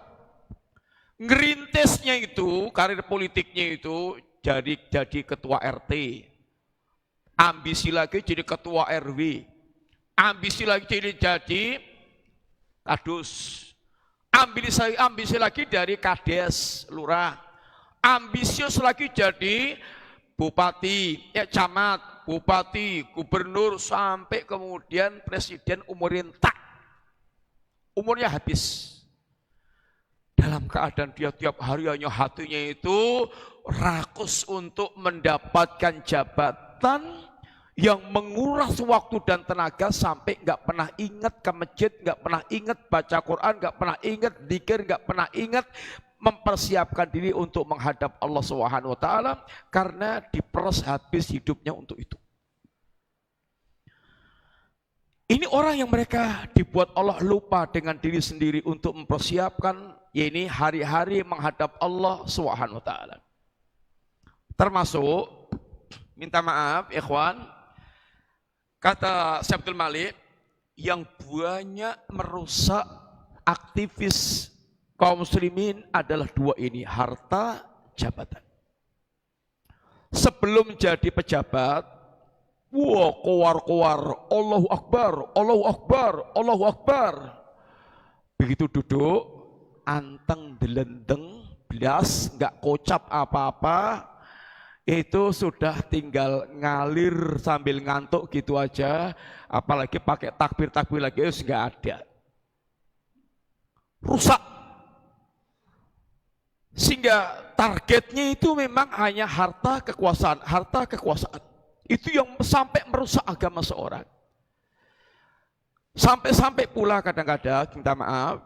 [SPEAKER 1] Ngerintisnya itu, karir politiknya itu jadi ketua RT. Ambisi lagi jadi ketua RW. Ambisi lagi jadi kadus, ambisi lagi dari kades lurah, ambisius lagi jadi bupati, camat, bupati, gubernur, sampai kemudian presiden umurnya habis. Dalam keadaan dia tiap hari hanya hatinya itu rakus untuk mendapatkan jabatan yang menguras waktu dan tenaga, sampai nggak pernah ingat ke masjid, nggak pernah ingat baca Quran, nggak pernah ingat zikir, nggak pernah ingat mempersiapkan diri untuk menghadap Allah Subhanahu wa Ta'ala, karena diperas habis hidupnya untuk itu. Ini orang yang mereka dibuat Allah lupa dengan diri sendiri untuk mempersiapkan ini hari-hari menghadap Allah Subhanahu wa Ta'ala. Termasuk, minta maaf ikhwan, kata Syekh Abdul Malik, yang banyak merusak aktivis kaum muslimin adalah 2 ini, harta, jabatan. Sebelum jadi pejabat, wah kowar-kowar, Allahu Akbar, Allahu Akbar, Allahu Akbar. Begitu duduk, anteng delendeng, belas, nggak kocap apa-apa, itu sudah tinggal ngalir sambil ngantuk gitu aja, apalagi pakai takbir-takbir lagi, itu nggak ada. Rusak. Sehingga targetnya itu memang hanya harta kekuasaan, harta kekuasaan. Itu yang sampai merusak agama seorang. Sampai-sampai pula kadang-kadang, minta maaf,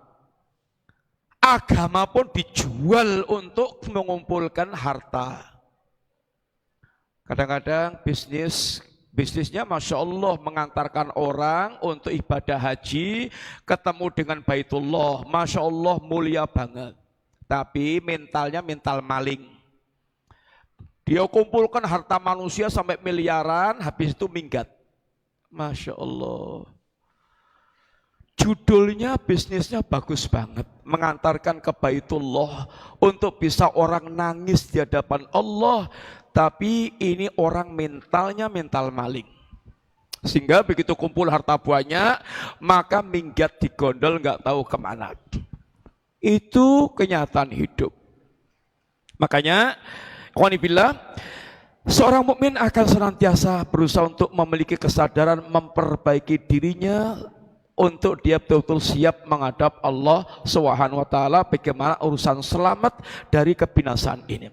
[SPEAKER 1] agama pun dijual untuk mengumpulkan harta. Kadang-kadang bisnisnya Masya Allah mengantarkan orang untuk ibadah haji, ketemu dengan Baitullah, Masya Allah mulia banget. Tapi mentalnya mental maling. Dia kumpulkan harta manusia sampai miliaran, habis itu minggat. Masya Allah. Judulnya bisnisnya bagus banget, mengantarkan ke Baitullah untuk bisa orang nangis di hadapan Allah. Tapi ini orang mentalnya mental maling. Sehingga begitu kumpul harta banyak, maka minggat di gondol nggak tahu kemana. Itu kenyataan hidup. Makanya, ikhwanibillah, seorang mukmin akan senantiasa berusaha untuk memiliki kesadaran memperbaiki dirinya untuk dia betul-betul siap menghadap Allah Subhanahu wa Ta'ala, bagaimana urusan selamat dari kebinasaan ini.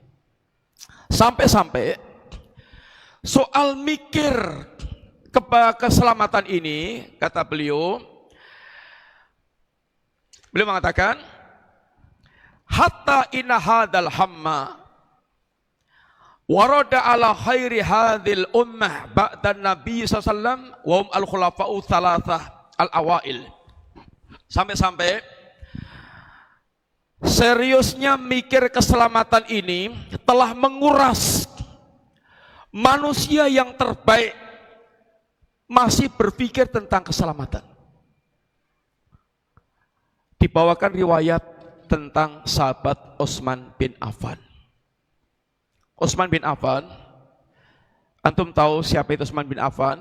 [SPEAKER 1] Sampai-sampai soal mikir keselamatan ini, kata beliau mengatakan, hatta inna hadal hamma warada ala khairi hadhil ummah ba'da nabi sallallahu wa hum al-khulafa'u thalathah al-awail. Sampai-sampai seriusnya mikir keselamatan ini telah menguras manusia yang terbaik masih berpikir tentang keselamatan. dibawakan riwayat tentang sahabat Utsman bin Affan. Utsman bin Affan, antum tahu siapa itu Utsman bin Affan?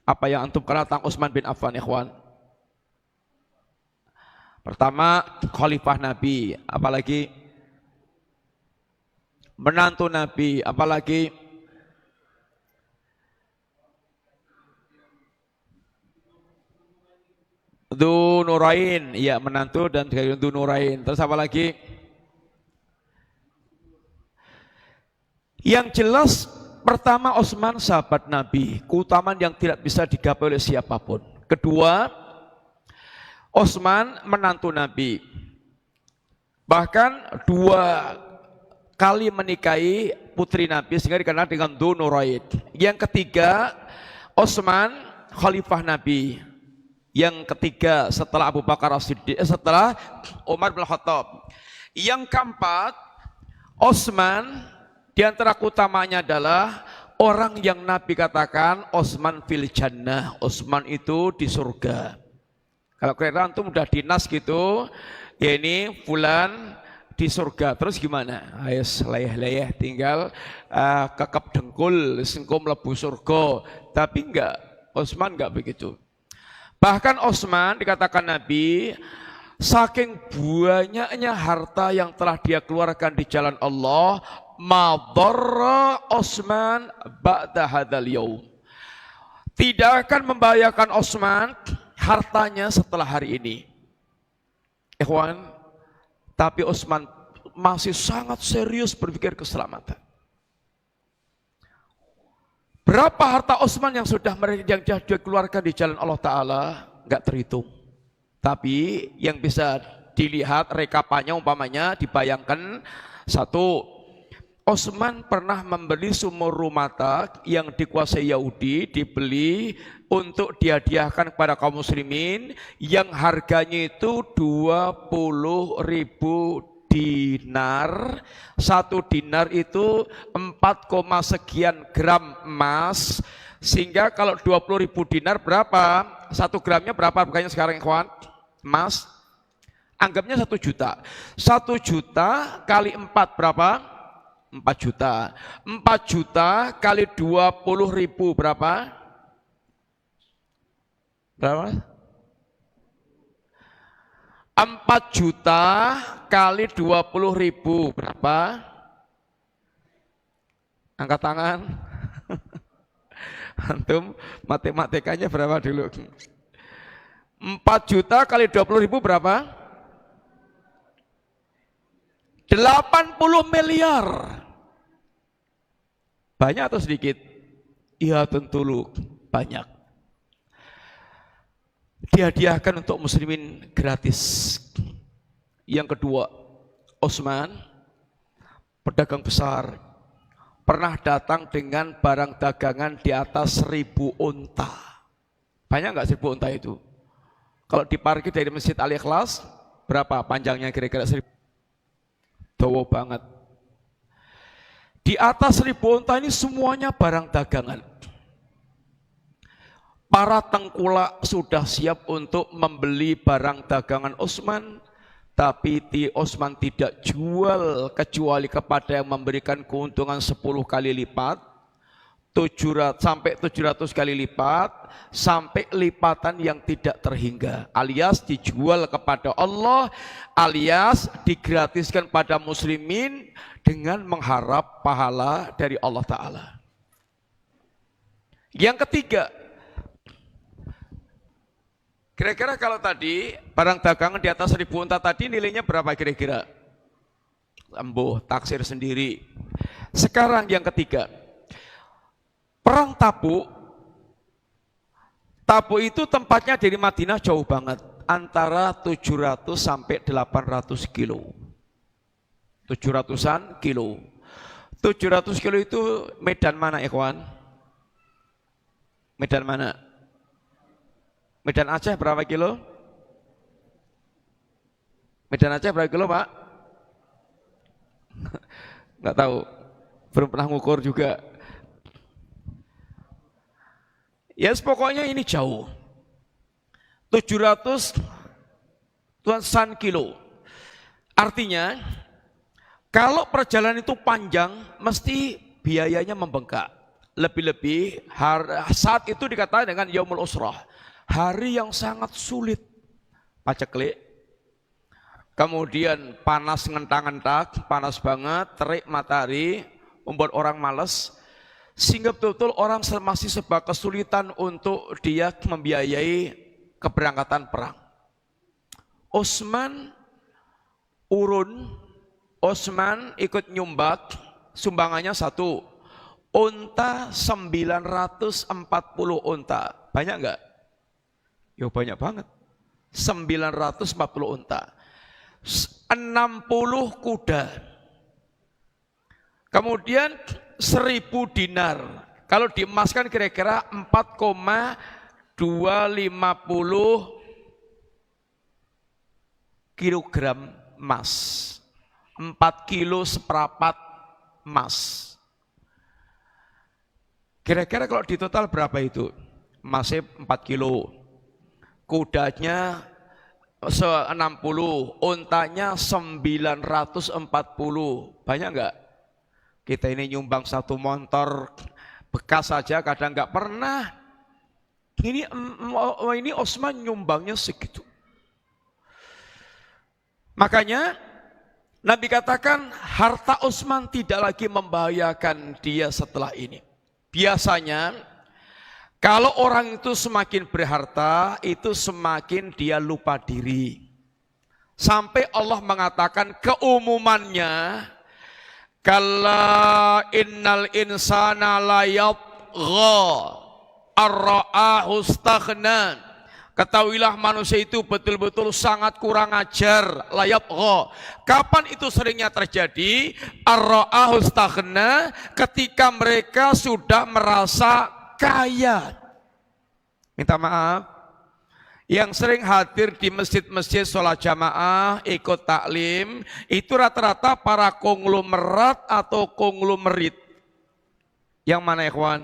[SPEAKER 1] Apa yang antum kenal tentang Utsman bin Affan, ikhwan? Pertama, khalifah Nabi, apalagi menantu Nabi, apalagi Dzunurain, ya menantu dan Dzunurain. Terus apa lagi? Yang jelas pertama Utsman sahabat Nabi, keutamaan yang tidak bisa digapai oleh siapapun. Kedua, Utsman menantu Nabi. Bahkan 2 kali menikahi putri Nabi sehingga dikenal dengan Dzunurain. Yang ketiga, Utsman khalifah Nabi. Yang ketiga setelah Abu Bakar As-Siddiq, setelah Umar bin Khattab. Yang keempat, Utsman di antara utamanya adalah orang yang Nabi katakan Utsman fil jannah, Utsman itu di surga. Kalau kira antum udah dinas gitu, ya ini fulan di surga, terus gimana? Ayo layah-layah tinggal kekep dengkul, sengko mlebu surga. Tapi enggak, Utsman enggak begitu. Bahkan Utsman dikatakan Nabi, saking banyaknya harta yang telah dia keluarkan di jalan Allah, ma dharra Utsman ba'da hadzal yaum. Tidak akan membahayakan Utsman hartanya setelah hari ini. Ikhwan, tapi Utsman masih sangat serius berpikir keselamatan. Berapa harta Utsman yang sudah dia keluarkan di jalan Allah Ta'ala, enggak terhitung. Tapi yang bisa dilihat rekapannya umpamanya dibayangkan, satu, Utsman pernah membeli sumur rumata yang dikuasai Yahudi, dibeli untuk dihadiahkan kepada kaum muslimin yang harganya itu 20.000 dinar. 1 dinar itu 4, sekian gram emas, sehingga kalau 20.000 dinar berapa? 1 gramnya berapa harganya sekarang, ikhwan? Emas, anggapnya 1 juta. 1 juta kali 4 berapa? 4 juta. 4 juta kali 20.000 berapa? Berapa? 4 juta kali 20.000 berapa? Angkat tangan. Antum matematikanya berapa dulu? 4 juta kali 20.000 berapa? 80 miliar. Banyak atau sedikit? Iya tentu banyak. Dihadiahkan untuk muslimin gratis. Yang kedua, Utsman pedagang besar, pernah datang dengan barang dagangan di atas 1.000 unta. Banyak nggak 1.000 unta itu? Kalau diparkir dari Masjid Al-Ikhlas, berapa panjangnya kira-kira 1.000? Dawa banget. Di atas 1.000 unta ini semuanya barang dagangan. Para tengkulak sudah siap untuk membeli barang dagangan Utsman, tapi Utsman tidak jual kecuali kepada yang memberikan keuntungan 10 kali lipat, 700 sampai 700 kali lipat, sampai lipatan yang tidak terhingga, alias dijual kepada Allah, alias digratiskan pada muslimin dengan mengharap pahala dari Allah Ta'ala. Yang ketiga, kira-kira kalau tadi barang dagangan di atas 1.000 unta tadi nilainya berapa kira-kira? Ambo taksir sendiri. Sekarang yang ketiga, perang Tabuk. Tabuk itu tempatnya dari Madinah jauh banget, antara 700 sampai 800 kilo. 700-an kilo. 700 kilo itu medan mana, ikhwan? Medan mana? Medan Aceh berapa kilo? Medan Aceh berapa kilo, Pak? Nggak tahu, belum pernah ngukur juga. Ya, pokoknya ini jauh. 700 ratusan kilo. Artinya, kalau perjalanan itu panjang, mesti biayanya membengkak. Lebih-lebih saat itu dikatakan dengan Yaumul Usrah, hari yang sangat sulit. Paceklik, kemudian panas ngentak-ngentak, panas banget, terik matahari, membuat orang malas, sehingga betul-betul orang masih serba kesulitan untuk dia membiayai keberangkatan perang. Utsman urun, Utsman ikut nyumbang, sumbangannya 1, unta 940 unta. Banyak enggak? Ya banyak banget. 940 unta. 60 kuda. Kemudian 1000 dinar. Kalau diemaskan kira-kira 4,250 kilogram emas. 4 kilo seperempat emas. Kira-kira kalau di total berapa itu? Emasnya 4 kilo. Kudanya 60, untanya 940. Banyak enggak? Kita ini nyumbang 1 motor bekas saja kadang enggak pernah. Ini Utsman nyumbangnya segitu. Makanya Nabi katakan harta Utsman tidak lagi membahayakan dia setelah ini. Biasanya kalau orang itu semakin berharta, itu semakin dia lupa diri. Sampai Allah mengatakan keumumannya, kalla innal insana la yatgha ar-ra'ahu istaghna. Ketahuilah manusia itu betul-betul sangat kurang ajar, la yatgha. Kapan itu seringnya terjadi? Ar-ra'ahu istaghna, ketika mereka sudah merasa kaya. Minta maaf, yang sering hadir di masjid-masjid sholat jamaah, ikut taklim, itu rata-rata para konglomerat atau konglomerit. Yang mana ikhwan?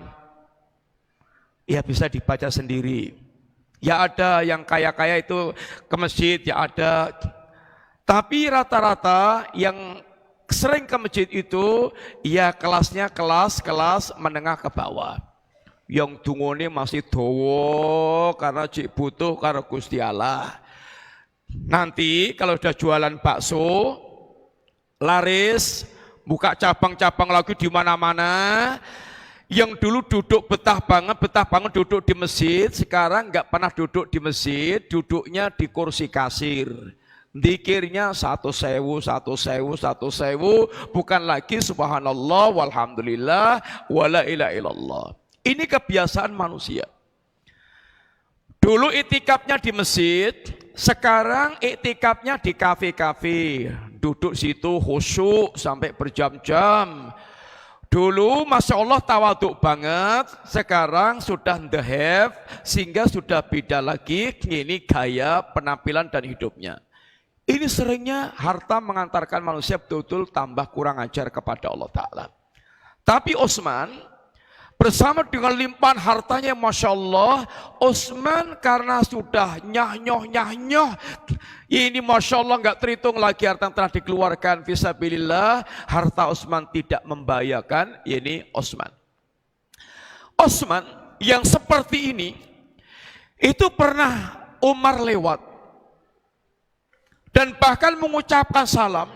[SPEAKER 1] Ya bisa dibaca sendiri. Ya ada yang kaya-kaya itu ke masjid, ya ada. Tapi rata-rata yang sering ke masjid itu, ya kelasnya kelas menengah ke bawah. Yang dungone masih dowo karena cik butuh karo Gusti Allah. Nanti kalau udah jualan bakso laris, buka cabang-cabang lagi di mana-mana. Yang dulu duduk betah banget duduk di masjid, sekarang nggak pernah duduk di masjid, duduknya di kursi kasir. Dikirnya 1.000, bukan lagi subhanallah walhamdulillah wala ilaha illallah. Ini kebiasaan manusia. Dulu iktikafnya di masjid, sekarang iktikafnya di kafe-kafe. Duduk situ khusyuk sampai berjam-jam. Dulu Masya Allah tawaduk banget, sekarang sudah the have, sehingga sudah beda lagi, ini gaya penampilan dan hidupnya. Ini seringnya harta mengantarkan manusia betul-betul tambah kurang ajar kepada Allah Ta'ala. Tapi Utsman, bersama dengan limpahan hartanya, Masya Allah, Utsman karena sudah nyah-nyoh, ini Masya Allah nggak terhitung lagi harta yang telah dikeluarkan fisabilillah, harta Utsman tidak membahayakan, ini Utsman. Utsman yang seperti ini, itu pernah Umar lewat, dan bahkan mengucapkan salam,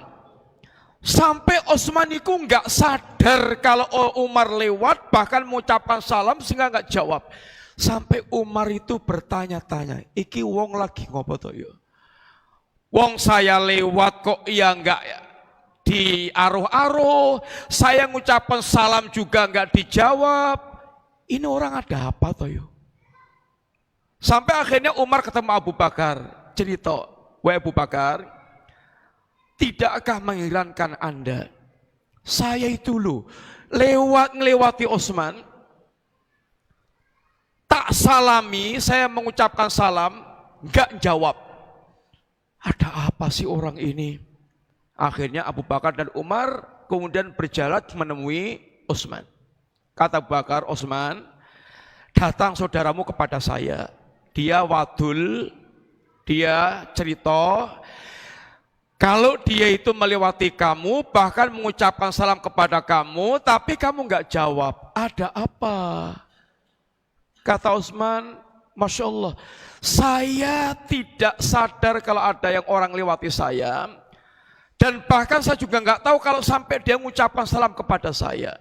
[SPEAKER 1] sampai Utsman itu nggak sadar kalau Umar lewat, bahkan mengucapkan salam sehingga nggak jawab. Sampai Umar itu bertanya-tanya, iki wong lagi ngopo to yo? Wong saya lewat kok ya nggak diaruh-aruh, saya ngucapkan salam juga nggak dijawab. Ini orang ada apa to yo? Sampai akhirnya Umar ketemu Abu Bakar, cerita, wahai Abu Bakar, tidakkah mengherankan Anda? Saya itu loh, ngelewati Utsman, tak salami, saya mengucapkan salam, enggak jawab. Ada apa sih orang ini? Akhirnya Abu Bakar dan Umar kemudian berjalan menemui Utsman. Kata Abu Bakar, Utsman, datang saudaramu kepada saya. Dia wadul Dia cerita, kalau dia itu melewati kamu, bahkan mengucapkan salam kepada kamu, tapi kamu nggak jawab, ada apa? Kata Utsman, Masya Allah, saya tidak sadar kalau ada yang orang lewati saya, dan bahkan saya juga nggak tahu kalau sampai dia mengucapkan salam kepada saya.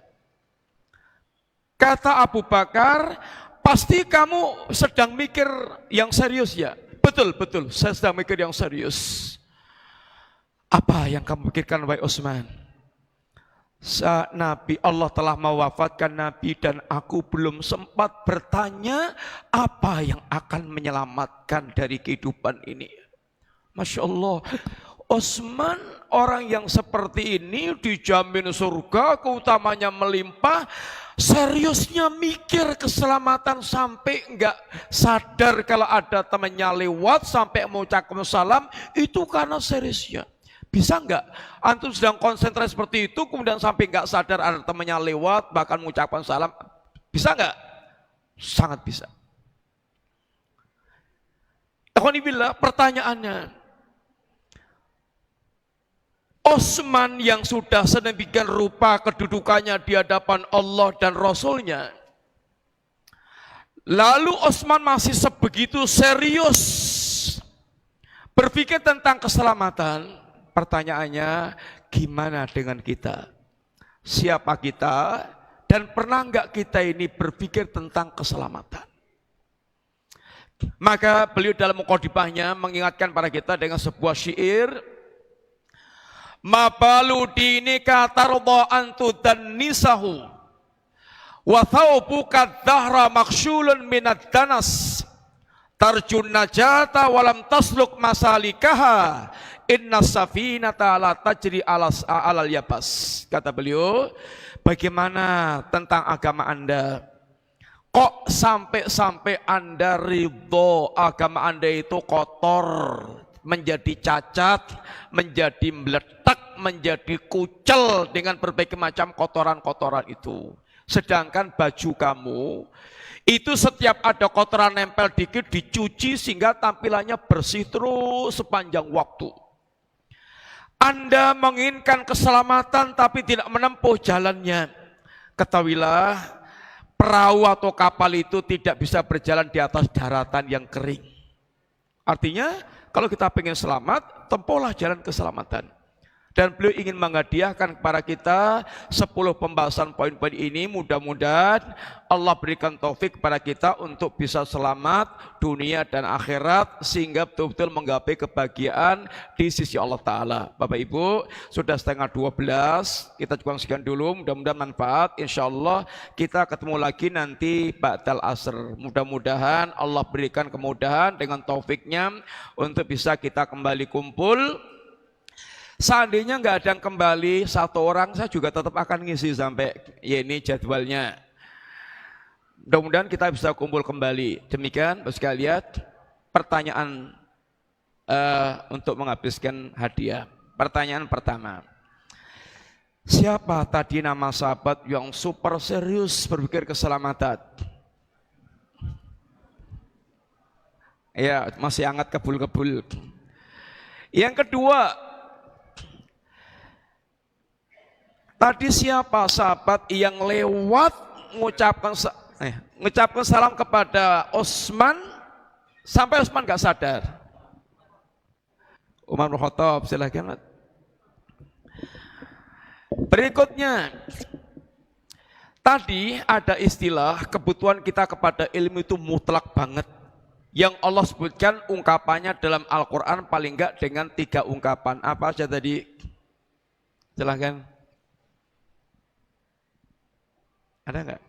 [SPEAKER 1] Kata Abu Bakar, pasti kamu sedang mikir yang serius ya? Betul, betul, saya sedang mikir yang serius. Apa yang kamu pikirkan, wahai Utsman? Nabi, Allah telah mewafatkan Nabi dan aku belum sempat bertanya apa yang akan menyelamatkan dari kehidupan ini. Masya Allah, Utsman orang yang seperti ini dijamin surga, keutamanya melimpah, seriusnya mikir keselamatan sampai enggak sadar kalau ada temannya lewat, sampai mengucapkan salam, itu karena seriusnya. Bisa enggak? Antum sedang konsentrasi seperti itu, kemudian sampai enggak sadar ada temannya lewat, bahkan mengucapkan salam. Bisa enggak? Sangat bisa. Alhamdulillah, pertanyaannya, Utsman yang sudah sedemikian rupa kedudukannya di hadapan Allah dan Rasulnya, lalu Utsman masih sebegitu serius berpikir tentang keselamatan. Pertanyaannya, gimana dengan kita? Siapa kita? Dan pernah enggak kita ini berpikir tentang keselamatan? Maka beliau dalam mukadimahnya mengingatkan pada kita dengan sebuah syair, mabalu dinika tarda antu dan nisahu wa thawbuka dhahra makshulun minad danas tarjun najata walam tasluk masalikaha inna safinata la tajri alal yabas. Kata beliau, bagaimana tentang agama Anda? Kok sampai Anda ridho agama Anda itu kotor, menjadi cacat, menjadi meletak, menjadi kucel dengan berbagai macam kotoran-kotoran itu. Sedangkan baju kamu itu setiap ada kotoran nempel dikit dicuci sehingga tampilannya bersih terus sepanjang waktu. Anda menginginkan keselamatan tapi tidak menempuh jalannya. Ketahuilah, perahu atau kapal itu tidak bisa berjalan di atas daratan yang kering. Artinya, kalau kita ingin selamat, tempuhlah jalan keselamatan. Dan beliau ingin menghadiahkan kepada kita 10 pembahasan poin-poin ini. Mudah-mudahan Allah berikan taufik kepada kita untuk bisa selamat dunia dan akhirat, sehingga betul-betul menggapai kebahagiaan di sisi Allah Ta'ala. Bapak Ibu, sudah setengah 12, kita cukup sekian dulu, mudah-mudahan manfaat. Insya Allah kita ketemu lagi nanti ba'dal asr. Mudah-mudahan Allah berikan kemudahan dengan taufiknya untuk bisa kita kembali kumpul. Seandainya nggak ada yang kembali satu orang, saya juga tetap akan ngisi sampai ya ini jadwalnya. Mudah-mudahan kita bisa kumpul kembali. Demikian, Bapak sekalian, pertanyaan untuk menghabiskan hadiah. Pertanyaan pertama, siapa tadi nama sahabat yang super serius berpikir keselamatan? Ya, masih hangat kebul-kebul. Yang kedua, tadi siapa sahabat yang lewat mengucapkan salam kepada Utsman sampai Utsman gak sadar? Umar bin Khattab, silakan. Berikutnya, tadi ada istilah kebutuhan kita kepada ilmu itu mutlak banget. Yang Allah sebutkan ungkapannya dalam Al-Quran paling enggak dengan 3 ungkapan. Apa saja tadi? Silakan. Ada enggak?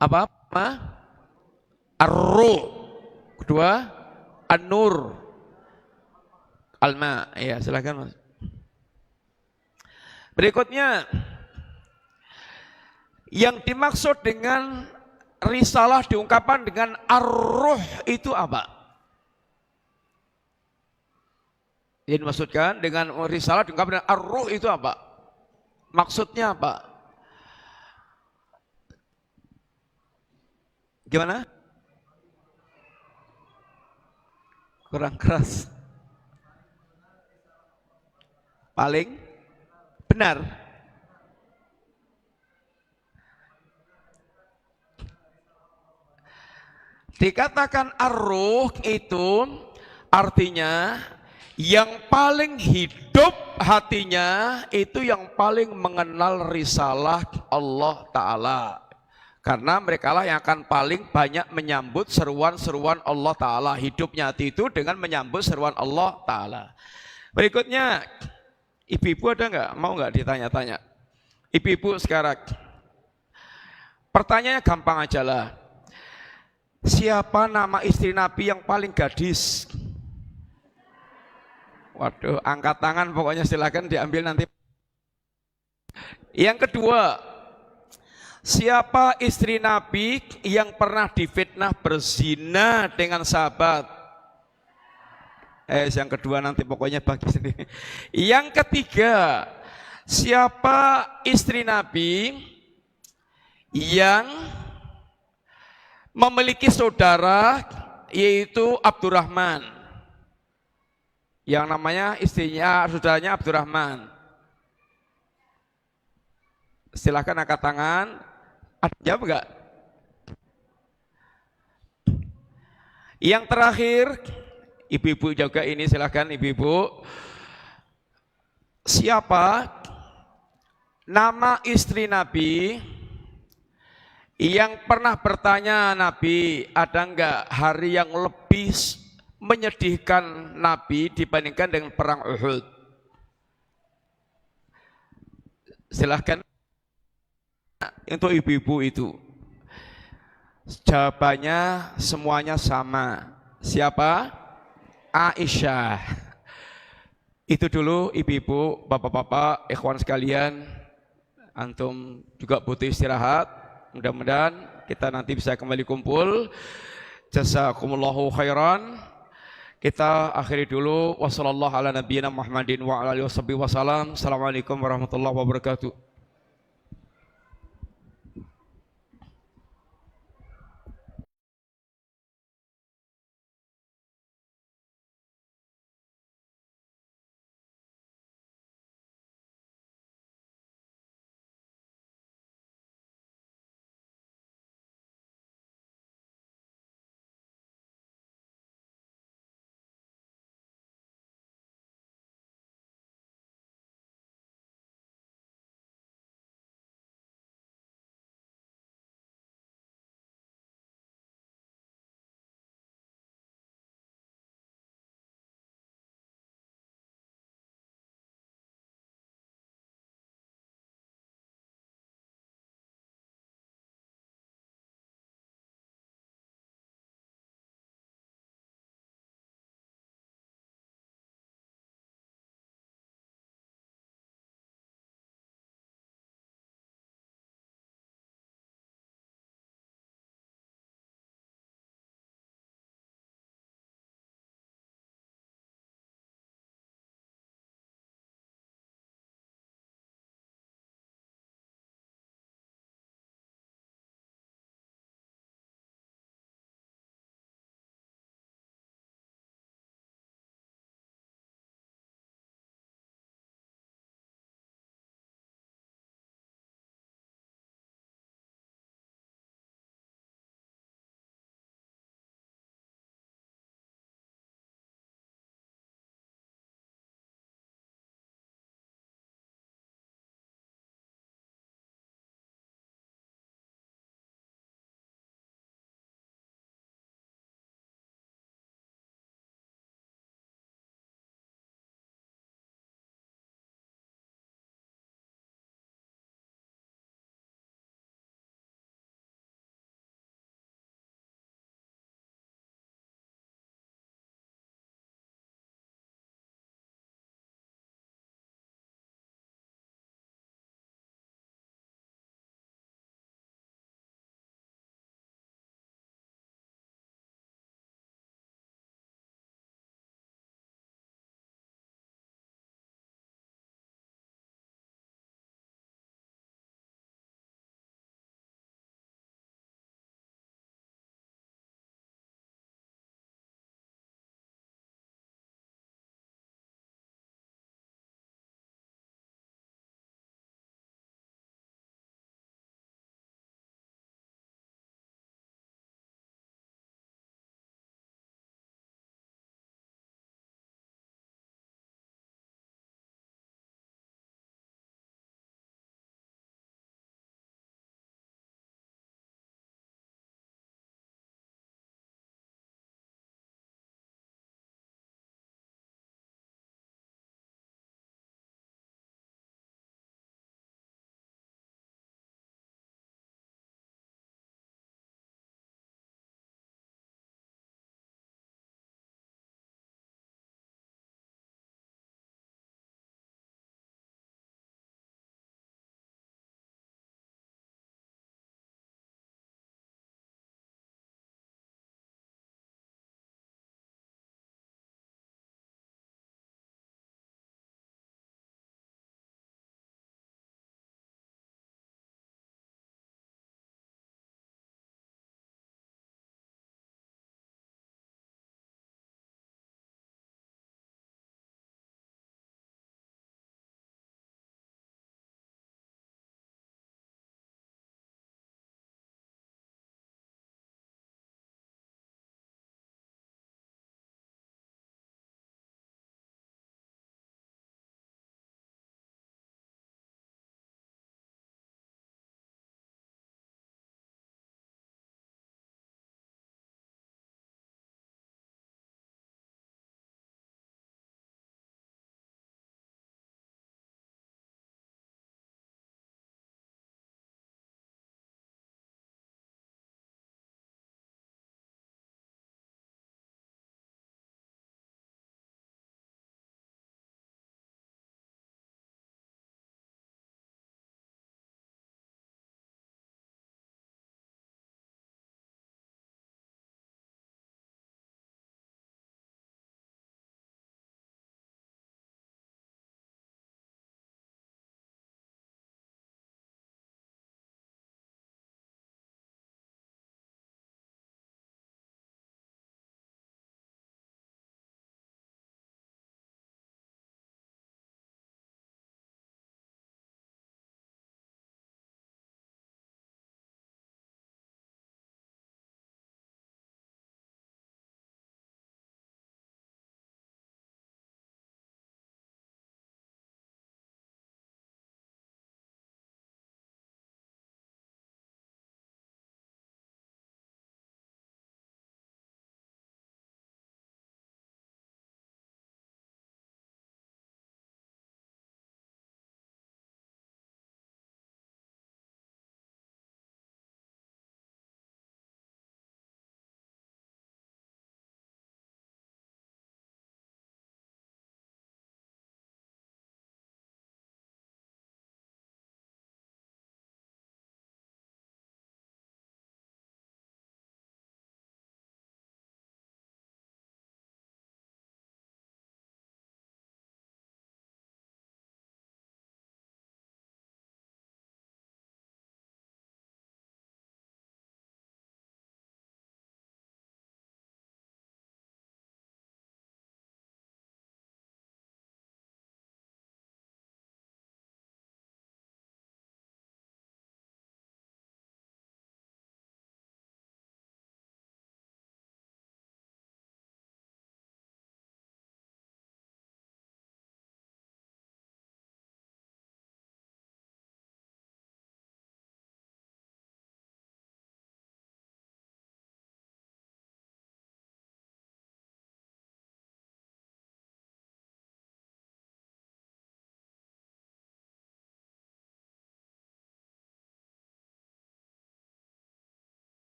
[SPEAKER 1] Apa? Ar-Ruh. Kedua, An-Nur. Alma. Ya, silakan Mas. Berikutnya, yang dimaksud dengan risalah diungkapkan dengan Ar-Ruh itu apa? Yang dimaksudkan dengan risalah diungkapkan dengan Ar-Ruh itu apa? Maksudnya apa? Gimana? Kurang keras. Paling benar. Dikatakan ar-ruh itu artinya yang paling hidup hatinya itu yang paling mengenal risalah Allah Ta'ala. Karena mereka lah yang akan paling banyak menyambut seruan-seruan Allah Ta'ala. Hidupnya hati itu dengan menyambut seruan Allah Ta'ala. Berikutnya, ibu-ibu ada nggak? Mau nggak ditanya-tanya? Ibu-ibu sekarang, pertanyaannya gampang aja lah. Siapa nama istri Nabi yang paling gadis? Waduh, angkat tangan pokoknya silakan diambil nanti. Yang kedua, siapa istri Nabi yang pernah difitnah berzina dengan sahabat? Yang kedua nanti pokoknya bagi sendiri. Yang ketiga, siapa istri Nabi yang memiliki saudara yaitu Abdurrahman? Yang namanya istrinya, saudaranya Abdurrahman. Silakan angkat tangan. Ada jawab enggak? Yang terakhir, ibu-ibu juga ini silakan ibu-ibu. Siapa nama istri Nabi yang pernah bertanya Nabi, ada enggak hari yang lebih menyedihkan Nabi dibandingkan dengan perang Uhud? Silahkan untuk ibu-ibu itu. Jawabannya semuanya sama. Siapa? Aisyah. Itu dulu ibu-ibu, bapak-bapak, ikhwan sekalian. Antum juga butuh istirahat. Mudah-mudahan kita nanti bisa kembali kumpul. Jazakumullahu khairan. Kita akhiri dulu. Wassallallahu ala nabiyyina Muhammadin wa ala alihi wasallam. Assalamualaikum warahmatullahi wabarakatuh.